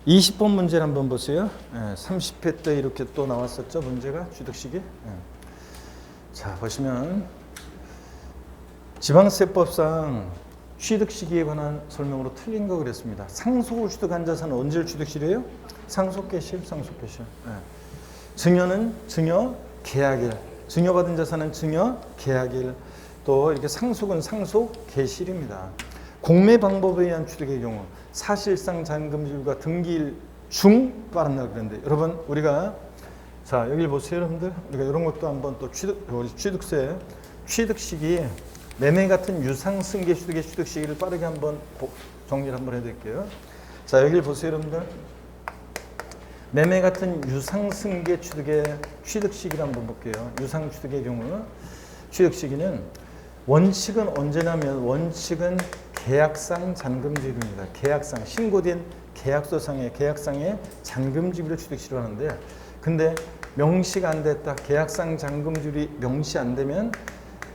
20번 문제를 한번 보세요. 30회 때 이렇게 또 나왔었죠. 문제가 취득식이. 자, 보시면 지방세법상 취득 시기에 관한 설명으로 틀린 거 그랬습니다. 상속을 취득한 자산은 언제를 취득시래요? 상속개시. 증여는 증여 계약일. 증여받은 자산은 증여 계약일. 또 이렇게 상속은 상속 개시일입니다. 공매 방법에 의한 취득의 경우 사실상 잔금질과 등기일 중 빠른 날 그랬는데 여러분 우리가 자 여기 보세요 여러분들 우리가 이런 것도 한번 또 취득세 취득 시기 매매 같은 유상 승계 취득의 취득 시기를 빠르게 한번 정리를 한번 해드릴게요. 자 여기를 보세요 여러분들 매매 같은 유상 승계 취득의 취득 시기를 한번 볼게요. 유상 취득의 경우 취득 시기는 원칙은 언제냐면 원칙은 계약상 잔금지급입니다. 계약상 신고된 계약서상의 계약상의 잔금지급을 취득시로 하는데 근데 명시가 안 됐다. 계약상 잔금지급이 명시 안 되면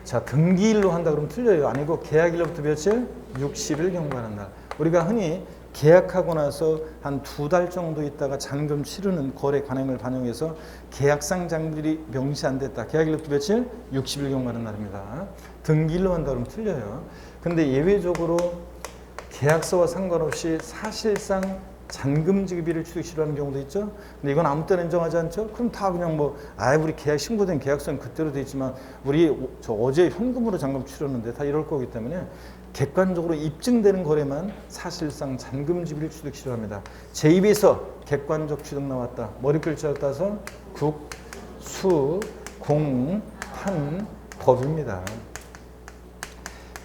자 등기일로 한다 그러면 틀려요. 아니고 계약일로부터 며칠? 60일 경과하는 날. 우리가 흔히 계약하고 나서 한 2달 정도 있다가 잔금 치르는 거래 관행을 반영해서 계약상 잔금질이 명시 안 됐다. 계약일로부터 며칠? 60일 경과하는 날입니다. 등기일로 한다 그러면 틀려요. 근데 예외적으로 계약서와 상관없이 사실상 잔금 지급일을 취득시로 하는 경우도 있죠. 근데 이건 아무 때나 인정하지 않죠? 그럼 다 그냥 뭐 우리 계약 신고된 계약서는 그대로 돼 있지만 우리 어제 현금으로 잔금 치렀는데 다 이럴 거기 때문에 객관적으로 입증되는 거래만 사실상 잔금 지급일을 취득시로 합니다. 제 입에서 객관적 취득 나왔다. 머리 글자를 따서 국, 수, 공, 판, 법입니다.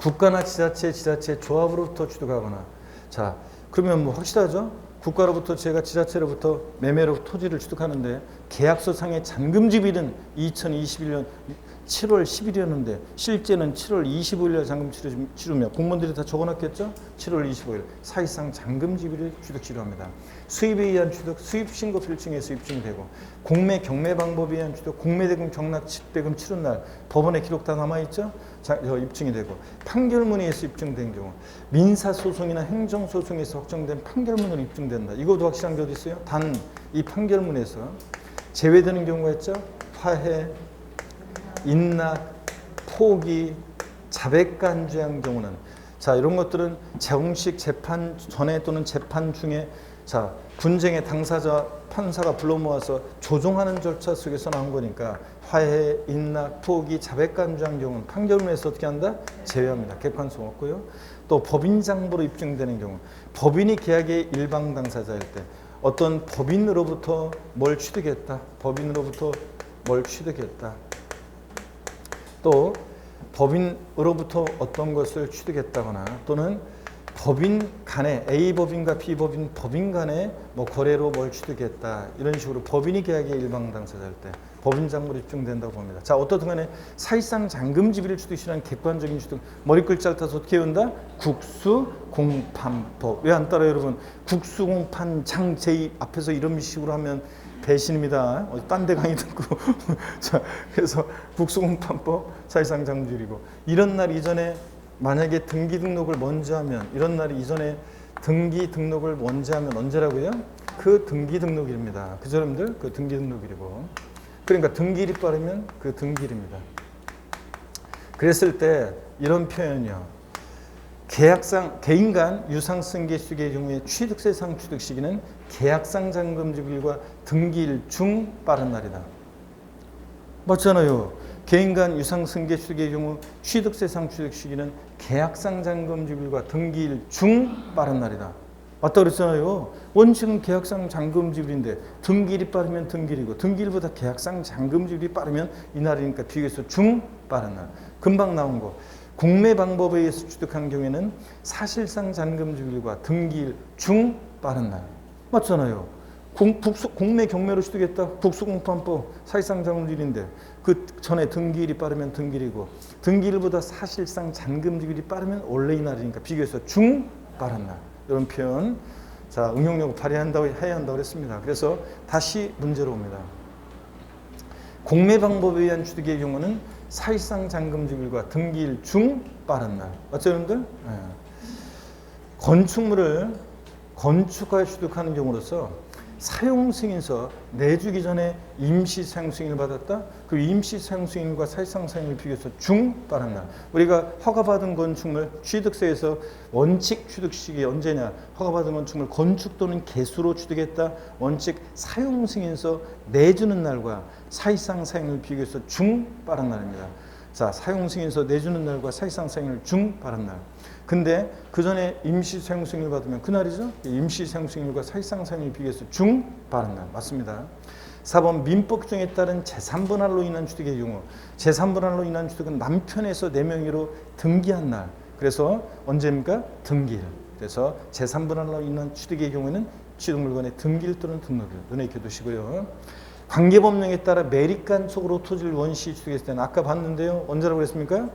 국가나 지자체, 조합으로부터 취득하거나 자 그러면 뭐 확실하죠? 국가로부터 제가 지자체로부터 매매로 토지를 취득하는데 계약서상의 잔금지급일은 2021년 7월 10일이었는데 실제는 7월 25일에 잔금 치르며 공무원들이 다 적어놨겠죠? 7월 25일 사실상 잔금지비를 취득 치료합니다. 수입에 의한 취득, 수입신고 필증에서 입증이 되고 공매 경매 방법에 의한 취득, 공매대금 경락대금 치른 날 법원에 기록 다 남아있죠? 입증이 되고 판결문에서 입증된 경우 민사소송이나 행정소송에서 확정된 판결문으로 입증된다. 이것도 확실한 게 어디 있어요? 단 이 판결문에서 제외되는 경우가 있죠? 화해, 인락, 포기, 자백간주한 경우는 자 이런 것들은 정식 재판 전에 또는 재판 중에 자 분쟁의 당사자 판사가 불러 모아서 조정하는 절차 속에서 나온 거니까 화해, 인락, 포기, 자백간주한 경우는 판결문에서 어떻게 한다? 제외합니다. 개판성 없고요. 또 법인장부로 입증되는 경우 법인이 계약의 일방 당사자일 때 어떤 법인으로부터 뭘 취득했다. 법인으로부터 뭘 취득했다. 또 법인으로부터 어떤 것을 취득했다거나 또는 법인 간에 A법인과 B법인 법인 간에 뭐 거래로 뭘 취득했다. 이런 식으로 법인이 계약의 일방 당사자일 때 법인장부로 입증된다고 봅니다. 자, 어떻든 간에 사실상 잔금지비를 취득시라는 객관적인 취득 머리글자를 타서 어떻게 외운다? 국수공판법. 왜 안 따라요, 여러분? 국수공판장 제 앞에서 이런 식으로 하면 배신입니다. 딴 데 강의 듣고 자, 그래서 국수공판법 사실상 잔금지비고 이런 날 이전에 만약에 등기 등록을 먼저 하면 이런 날 이전에 등기 등록을 먼저 하면 언제라고요? 그 등기 등록일입니다. 그죠, 여러분들? 그 등기 등록일이고 그러니까 등기일이 빠르면 그 등기일입니다. 그랬을 때 이런 표현이요. 계약상 개인 간 유상 승계 취득의 경우에 취득세상 취득 시기는 계약상 잔금지일과 등기일 중 빠른 날이다. 맞잖아요. 개인 간 유상 승계 취득의 경우 취득세상 취득 시기는 계약상 잔금지일과 등기일 중 빠른 날이다. 맞다 그랬잖아요. 원칙은 계약상 잔금지일인데 등기일이 빠르면 등기일이고 등기일보다 계약상 잔금지일이 빠르면 이날이니까 비교해서 중 빠른 날. 금방 나온 거. 공매 방법에 의해서 취득한 경우에는 사실상 잔금지일과 등기일 중 빠른 날. 맞잖아요. 공매 경매로 취득했다. 국수공판법 사실상 잔금지일인데 그 전에 등기일이 빠르면 등기일이고 등기일보다 사실상 잔금지일이 빠르면 원래 이날이니까 비교해서 중 빠른 날. 이런 표현 자 응용력을 발휘한다고 해야 한다고 그랬습니다. 그래서 다시 문제로 옵니다. 공매 방법에 의한 취득의 경우는 사실상 잔금지일과 등기일 중 빠른 날. 맞죠, 여러분들? 네. 건축물을 건축하여 취득하는 경우로서 사용승인서 내주기 전에 임시 사용승인을 받았다. 그 임시 사용승인과 사실상 사용을 비교해서 중 빠른 날. 우리가 허가받은 건축물 취득세에서 원칙 취득 시기 언제냐? 허가받은 건축물 건축 또는 개수로 취득했다. 원칙 사용승인서 내주는 날과 사실상 사용을 비교해서 중 빠른 날입니다. 자, 사용승인서 내주는 날과 사실상 사용을 중 빠른 날. 근데 그 전에 임시 사용승인을 받으면 그날이죠. 임시 사용승인과 사실상 사용을 비교해서 중 빠른 날. 맞습니다. 4번 민법규정에 따른 제3분할로 인한 취득의 경우 제3분할로 인한 취득은 남편에서 4명의로 등기한 날. 그래서 언제입니까? 등기일. 그래서 제3분할로 인한 취득의 경우에는 취득물건의 등기일 또는 등록일. 눈에 익혀 두시고요. 관계법령에 따라 매립간속으로 토지를 원시 취득했을 때는 아까 봤는데요. 언제라고 했습니까?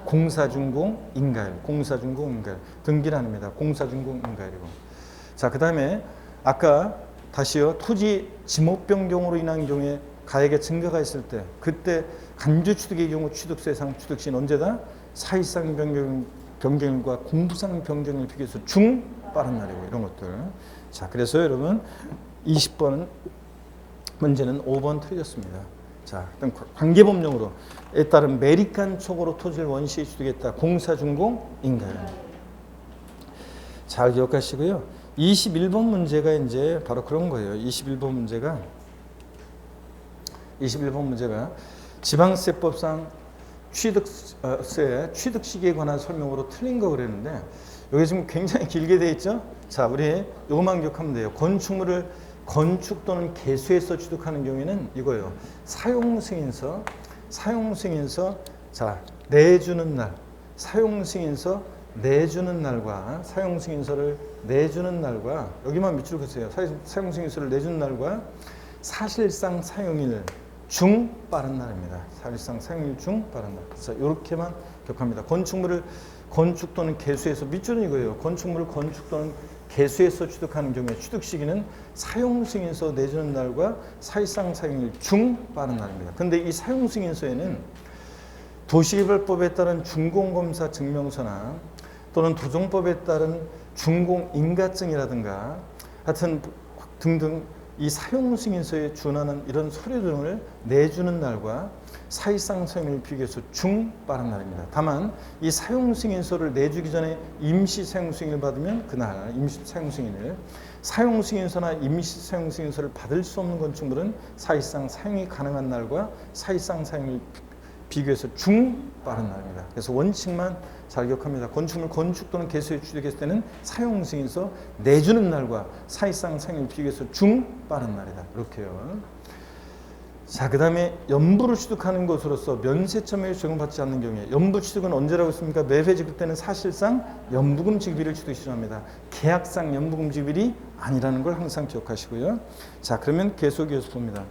공사준공 인가일. 공사준공 인가일. 등기는 아닙니다. 공사준공 인가일이고. 자, 그 다음에 아까 다시요. 토지 지목 변경으로 인한 경우에 가액의 증가가 있을 때 그때 간주 취득의 경우 취득세상 취득시는 언제다? 사실상 변경일과 공부상 변경일 비교해서 중 빠른 날이고 이런 것들. 자, 그래서 여러분 20번 문제는 5번 틀렸습니다. 자, 일단 관계법령으로에 따른 매립간촉으로 토지를 원시에 취득했다. 공사준공 인가일. 잘 기억하시고요. 21번 문제가 이제 바로 그런 거예요. 21번 문제가 지방세법상 취득 시기에 관한 설명으로 틀린 거 그랬는데 여기 지금 굉장히 길게 돼 있죠. 자, 우리 요것만 기억하면 돼요. 건축물을 건축 또는 개수해서 취득하는 경우에는 이거예요. 사용승인서 자 내주는 날, 사용승인서 내주는 날과 사용승인서를 내주는 날과 여기만 밑줄 그으세요. 사용승인서를 내주는 날과 사실상 사용일 중 빠른 날입니다. 사실상 사용일 중 빠른 날. 그래서 이렇게만 기억합니다. 건축 또는 개수에서 밑줄은 이거예요. 건축물을 건축 또는 개수에서 취득하는 경우에 취득 시기는 사용 승인서 내주는 날과 사실상 사용일 중 빠른 날입니다. 근데 이 사용 승인서에는 도시개발법에 따른 준공검사 증명서나 또는 도정법에 따른 준공인가증이라든가 하여튼 등등 이 사용 승인서에 준하는 이런 서류 등을 내주는 날과 사실상 사용일 비교해서 중 빠른 날입니다. 다만 이 사용 승인서를 내주기 전에 임시 사용 승인을 받으면 그날 임시 사용 승인을, 사용 승인서나 임시 사용 승인서를 받을 수 없는 건축물은 사실상 사용이 가능한 날과 사실상 사용일 비교해서 중 빠른 날입니다. 그래서 원칙만 잘 기억합니다. 건축물 건축 또는 개수에 취득했을 때는 사용 승인서 내주는 날과 사실상 사용일 비교해서 중 빠른 날이다. 이렇게요. 자, 그 다음에 연부를 취득하는 것으로서 면세점에 적용받지 않는 경우에, 연부 취득은 언제라고 했습니까? 매회 지급 때는 사실상 연부금 지급일을 취득시합니다. 계약상 연부금 지급일이 아니라는 걸 항상 기억하시고요. 자, 그러면 계속 이어서 봅니다.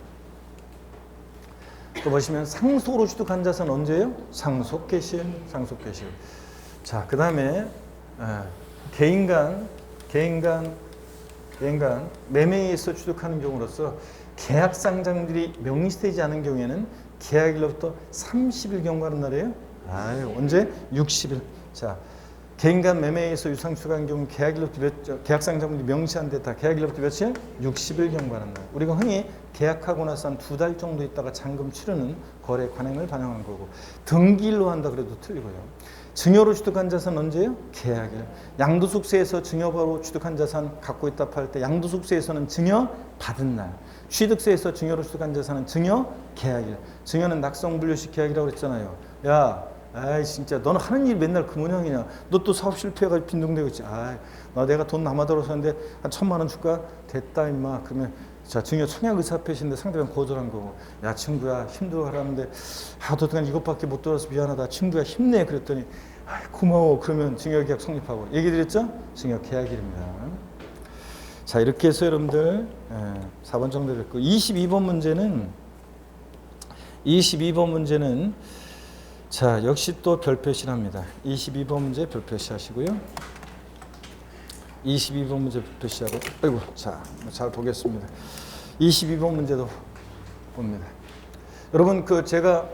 또 보시면 상속으로 취득한 자산은 언제예요? 상속개시. 자, 그 다음에 개인 간 매매에 의해서 취득하는 경우로서 계약상장들이 명시되지 않은 경우에는 계약일로부터 30일 경과하는 날이에요. 언제? 60일. 자, 개인 간 매매에 의해서 유상 취득한 경우 계약일로부터 계약상장들이 명시한 데다 계약일로부터 며칠? 60일 경과하는 날. 우리가 흔히 계약하고 나서 한 2달 정도 있다가 잔금 치르는 거래 관행을 반영한 거고, 등기일로 한다 그래도 틀리고요. 증여로 취득한 자산은 언제예요? 계약일. 양도소득세에서 증여로 취득한 자산 갖고 있다 팔 때 양도소득세에서는 증여 받은 날. 취득세에서 증여로 취득한 자산은 증여 계약일. 증여는 낙성분류식 계약이라고 그랬잖아요. 야, 아이 진짜 너는 하는 일 맨날 그 모양이냐. 너 또 사업 실패해가지고 빈둥대고 있지. 나 내가 돈 남아들어서 하는데 한 1,000만 원 줄까? 됐다 임마. 그러면 자, 증여 청약 의사표시인데 상대방 거절한 거고, 야 친구야 힘들어하라는데 너가 이것밖에 못 들어서 미안하다. 친구야 힘내. 그랬더니 고마워. 그러면 증여계약 성립하고. 얘기 드렸죠? 증여계약일입니다. 자, 이렇게 해서 여러분들 4번 정도 됐고, 22번 문제는 자, 역시 또 별표시를 합니다. 22번 문제 별표시 하시고요. 22번 문제 별표시하고, 자, 잘 보겠습니다. 22번 문제도 봅니다. 여러분, 제가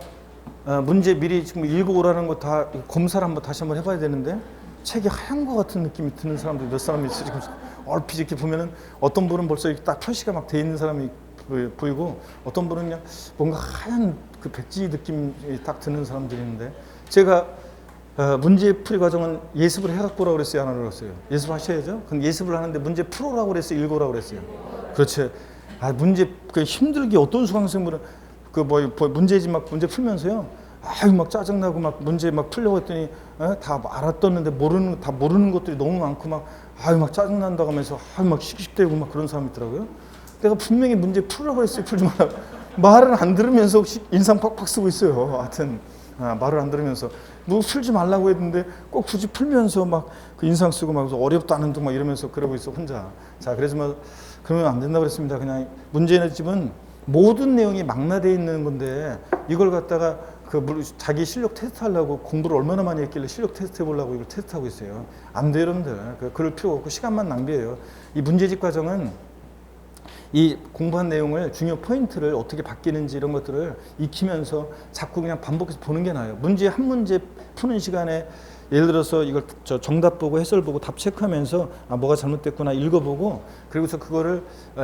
문제 미리 지금 읽어오라는 거 다 검사를 다시 한번 해봐야 되는데, 책이 하얀 것 같은 느낌이 드는 사람들이 몇 사람이 있어요. 지금 얼핏 이렇게 보면은 어떤 분은 벌써 이렇게 딱 표시가 막 돼 있는 사람이 보이고, 어떤 분은 그냥 뭔가 하얀 그 백지 느낌이 딱 드는 사람들이 있는데, 제가 문제 풀이 과정은 예습을 해갖고 오라고 그랬어요, 안 하라고 그랬어요? 예습하셔야죠. 근데 예습을 하는데 문제 풀어라고 그랬어요, 읽어오라고 그랬어요? 그렇지. 문제 힘들게 어떤 수강생분은 문제지 막 문제 풀면서요, 막 짜증나고 막 문제 막 풀려고 했더니 다 알았었는데 모르는 것들이 너무 많고 막 짜증난다고 하면서 막 씩씩대고 막 그런 사람이 있더라고요. 내가 분명히 문제 풀으라고 했어요. 풀지 말라고. 말을 안 들으면서 인상 팍팍 쓰고 있어요. 하여튼 말을 안 들으면서 풀지 말라고 했는데 꼭 굳이 풀면서 막 그 인상 쓰고 막 어렵다는 둥 막 이러면서 그러고 있어 혼자. 자, 그래서 그러면 안 된다고 그랬습니다. 그냥 문제의 집은 모든 내용이 망라되어 있는 건데, 이걸 갖다가 자기 실력 테스트하려고 공부를 얼마나 많이 했길래 실력 테스트 해보려고 이걸 테스트하고 있어요. 안 돼요, 여러분들. 그럴 필요 없고 시간만 낭비해요. 이 문제집 과정은 이 공부한 내용을, 중요 포인트를 어떻게 바뀌는지 이런 것들을 익히면서 자꾸 그냥 반복해서 보는 게 나아요. 한 문제 푸는 시간에 예를 들어서 이걸 정답 보고 해설 보고 답 체크하면서 뭐가 잘못됐구나 읽어보고, 그리고서 그거를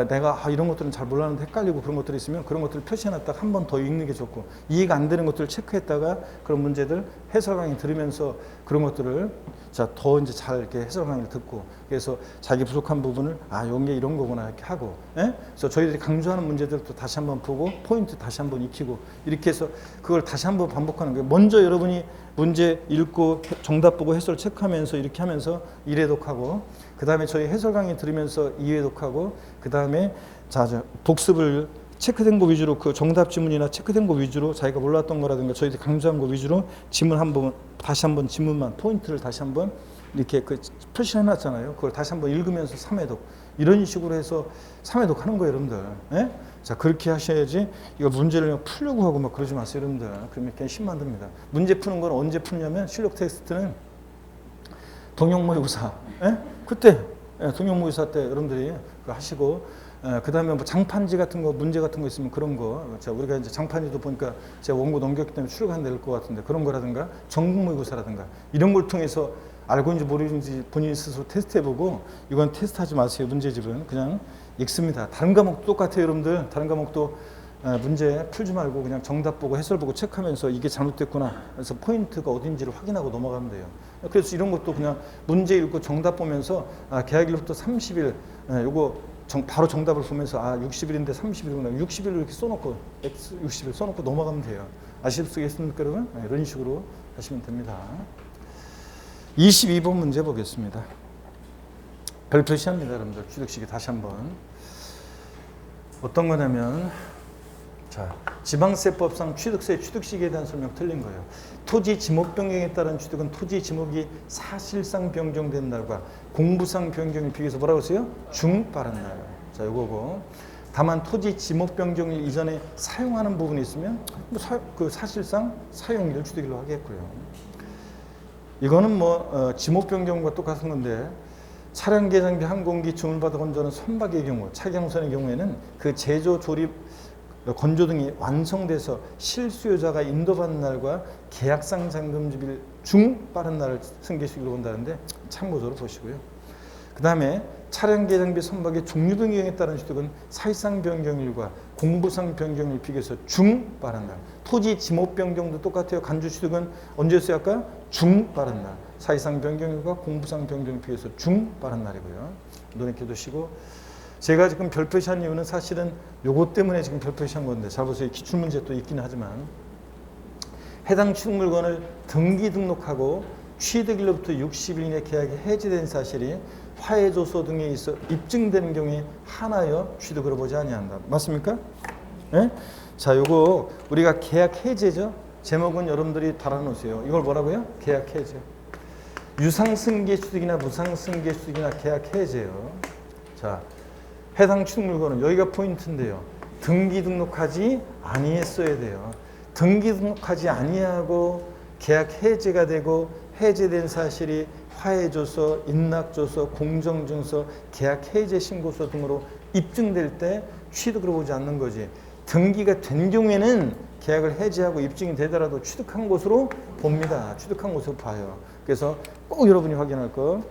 내가 이런 것들은 잘 몰랐는데 헷갈리고 그런 것들이 있으면 그런 것들을 표시해놨다가 한 번 더 읽는 게 좋고, 이해가 안 되는 것들을 체크했다가 그런 문제들 해설 강의 들으면서 그런 것들을 더 이제 잘 이렇게 해설 강의를 듣고, 그래서 자기 부족한 부분을 이런 게 이런 거구나 이렇게 하고, 그래서 저희들이 강조하는 문제들도 다시 한번 보고 포인트 다시 한번 익히고, 이렇게 해서 그걸 다시 한번 반복하는 거예요. 먼저 여러분이 문제 읽고 정답 보고 해설 체크하면서 이렇게 하면서 1회독하고, 그 다음에 저희 해설 강의 들으면서 2회독하고, 그 다음에 복습을 체크된 거 위주로, 그 정답 지문이나 체크된 거 위주로 자기가 몰랐던 거라든가 저희들이 강조한 거 위주로 지문 다시 한번 지문만 포인트를 다시 한번 이렇게 그 표시해놨잖아요. 그걸 다시 한번 읽으면서 3회독 이런 식으로 해서 3회독 하는 거예요, 여러분들. 예? 자, 그렇게 하셔야지 이거 문제를 풀려고 하고 막 그러지 마세요, 여러분들. 그러면 그냥 심 만듭니다. 문제 푸는 건 언제 푸냐면 실력 테스트는 동영모의고사, 예? 그때 동영모의고사 때 여러분들이 그거 하시고. 그 다음에 뭐 장판지 같은 거, 문제 같은 거 있으면 그런 거. 자, 우리가 이제 장판지도 보니까 제가 원고 넘겼기 때문에 출간 될 것 같은데 그런 거라든가 전국모의고사라든가 이런 걸 통해서 알고 있는지 모르는지 본인 스스로 테스트해보고 이건 테스트하지 마세요. 문제집은 그냥 읽습니다. 다른 과목도 똑같아요, 여러분들. 다른 과목도 문제 풀지 말고 그냥 정답 보고 해설 보고 체크하면서 이게 잘못됐구나. 그래서 포인트가 어딘지를 확인하고 넘어가면 돼요. 그래서 이런 것도 그냥 문제 읽고 정답 보면서 계약일부터 30일 요거 바로 정답을 보면서 60일인데 30일이구나. 60일로 이렇게 써놓고 X 60일 써놓고 넘어가면 돼요. 아시겠습니까, 여러분? 이런 식으로 하시면 됩니다. 22번 문제 보겠습니다. 별표 시합니다, 여러분들. 취득식이 다시 한번 어떤 거냐면 자, 지방세법상 취득세 취득식에 대한 설명 틀린 거예요. 토지 지목 변경에 따른 취득은 토지 지목이 사실상 변경된 날과 공부상 변경을 비교해서 뭐라고 했어요? 빠른 날. 자, 요거고. 다만 토지 지목 변경일 이전에 사용하는 부분이 있으면 그 사실상 사용일 취득일로 하겠고요. 이거는 뭐 지목 변경과 똑같은 건데 차량 개장비 항공기 주문받아 건조하는 선박의 경우, 차량선의 경우에는 그 제조 조립 건조 등이 완성돼서 실수요자가 인도받는 날과 계약상 잔금주일 중 빠른 날을 승계식으로 본다는데 참고적으로 보시고요. 그 다음에 차량 개장비 선박의 종류 등 경우에 따른 취득은 사실상 변경일과 공부상 변경일 비교해서 중 빠른 날. 토지 지목 변경도 똑같아요. 간주 취득은 언제였어요? 아까 중 빠른 날. 사실상 변경일과 공부상 변경일 비교해서 중 빠른 날이고요. 눈에 켜두시고. 제가 지금 별표시한 이유는 사실은 요것 때문에 지금 별표시한 건데 잘 보세요. 기출문제 또 있기는 하지만 해당 취득 물건을 등기 등록하고 취득일로부터 60일 이내 계약이 해지된 사실이 화해조서 등에 있어 입증되는 경우에 하나여 취득으로 보지 아니한다. 맞습니까? 네? 자, 요거 우리가 계약 해제죠. 제목은 여러분들이 달아놓으세요. 이걸 뭐라고요? 계약 해제. 유상승계 취득이나 무상승계 취득이나 계약 해제요. 자, 해당 취득 물건은 여기가 포인트인데요. 등기 등록하지 아니했어야 돼요. 등기 등록하지 아니하고 계약 해제가 되고 해제된 사실이 화해조서, 인락조서, 공정증서, 계약 해제 신고서 등으로 입증될 때 취득으로 보지 않는 거지. 등기가 된 경우에는 계약을 해제하고 입증이 되더라도 취득한 것으로 봅니다. 취득한 것으로 봐요. 그래서 꼭 여러분이 확인할 거.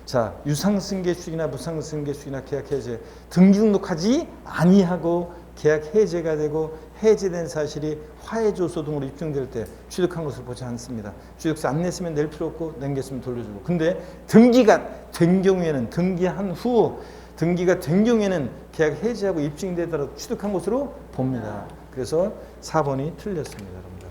자, 유상승계 취득이나 무상승계 취득이나 계약 해제, 등기 등록하지 아니하고 계약 해제가 되고 해제된 사실이 화해조서 등으로 입증될 때 취득한 것을 보지 않습니다. 취득세 안 냈으면 낼 필요 없고 낸겠으면 돌려주고. 근데 등기가 된 경우에는 등기한 후 등기가 된 경우에는 계약 해제하고 입증되더라도 취득한 것으로 봅니다. 그래서 4번이 틀렸습니다, 여러분들.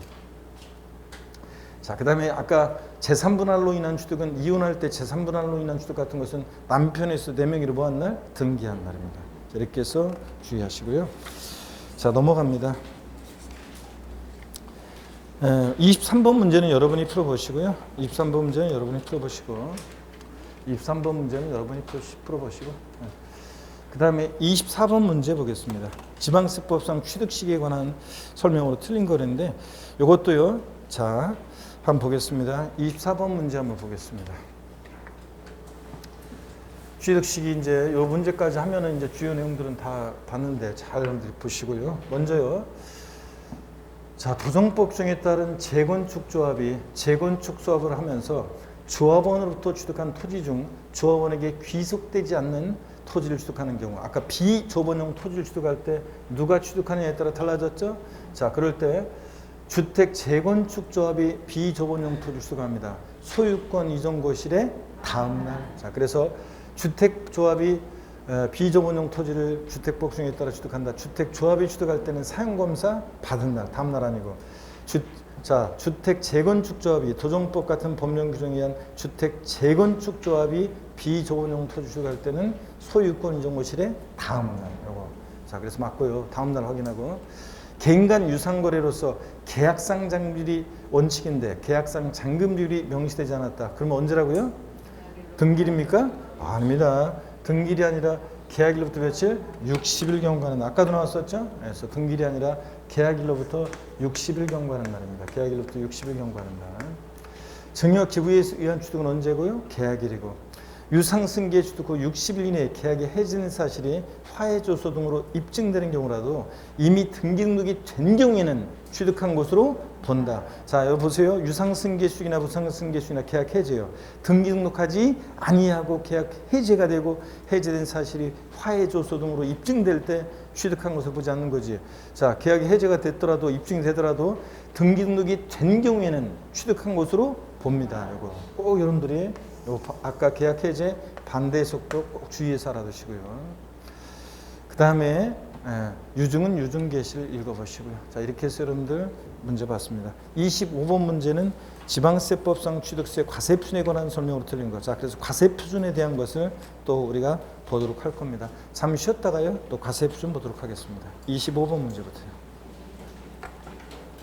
자, 그 다음에 아까 제3분할로 인한 취득은 이혼할 때 제3분할로 인한 취득 같은 것은 남편에서 4명이로 뭐한 날? 등기한 날입니다. 이렇게 해서 주의하시고요. 자, 넘어갑니다. 23번 문제는 여러분이 풀어보시고요. 23번 문제는 여러분이 풀어보시고 23번 문제는 여러분이 풀어보시고 그 다음에 24번 문제 보겠습니다. 지방세법상 취득시기에 관한 설명으로 틀린 거랬는데 이것도요. 자, 한번 보겠습니다. 24번 문제 한번 보겠습니다. 취득시기 이제 요 문제까지 하면은 이제 주요 내용들은 다 봤는데 잘 여러분들이 보시고요. 먼저요. 자, 도정법정에 따른 재건축 조합이 재건축 조합을 하면서 조합원으로부터 취득한 토지 중 조합원에게 귀속되지 않는 토지를 취득하는 경우, 아까 비조합원용 토지를 취득할 때 누가 취득하느냐에 따라 달라졌죠? 자, 그럴 때 주택 재건축 조합이 비조합원용 토지를 취득합니다. 소유권 이전 고실의 다음 날. 자, 그래서 주택 조합이 비조합원용 토지를 주택법정에 따라 취득한다. 주택 조합이 취득할 때는 사용검사 받은 날, 다음 날 아니고. 자, 주택 재건축 조합이 도정법 같은 법령 규정에 의한 주택 재건축 조합이 비조합원용 토지 취득할 때는 소유권 이전 고실의 다음 날. 요거. 자, 그래서 맞고요. 다음 날 확인하고. 개인 간 유상거래로서 계약상 잔금률이 원칙인데 계약상 잔금률이 명시되지 않았다. 그러면 언제라고요? 등기일입니까? 아닙니다. 등기일이 아니라 계약일로부터 며칠? 60일 경과는 아까도 나왔었죠? 그래서 등기일이 아니라 계약일로부터 60일 경과는 날입니다. 계약일로부터 60일 경과는 날. 증여 기부에 의한 취득은 언제고요? 계약일이고. 유상승계 취득 후 60일 이내에 계약이 해지는 사실이 화해조서 등으로 입증되는 경우라도 이미 등기 등록이 된 경우에는 취득한 것으로 본다. 자, 여기 보세요. 유상승계 취득이나 부상승계 취득이나 계약 해제요. 등기 등록하지 아니하고 계약 해제가 되고 해제된 사실이 화해조서 등으로 입증될 때 취득한 것을 보지 않는 거지. 자, 계약이 해제가 됐더라도 입증이 되더라도 등기 등록이 된 경우에는 취득한 것으로 봅니다. 이거 꼭 여러분들이 아까 계약 해제 반대 해석도 꼭 주의해서 알아두시고요. 그 다음에 유증은 유증계시를 읽어보시고요. 자, 이렇게 해서 여러분들 문제 봤습니다. 25번 문제는 지방세법상 취득세 과세표준에 관한 설명으로 틀린 거. 자, 그래서 과세표준에 대한 것을 또 우리가 보도록 할 겁니다. 잠시 쉬었다가요 또 과세표준 보도록 하겠습니다. 25번 문제부터요.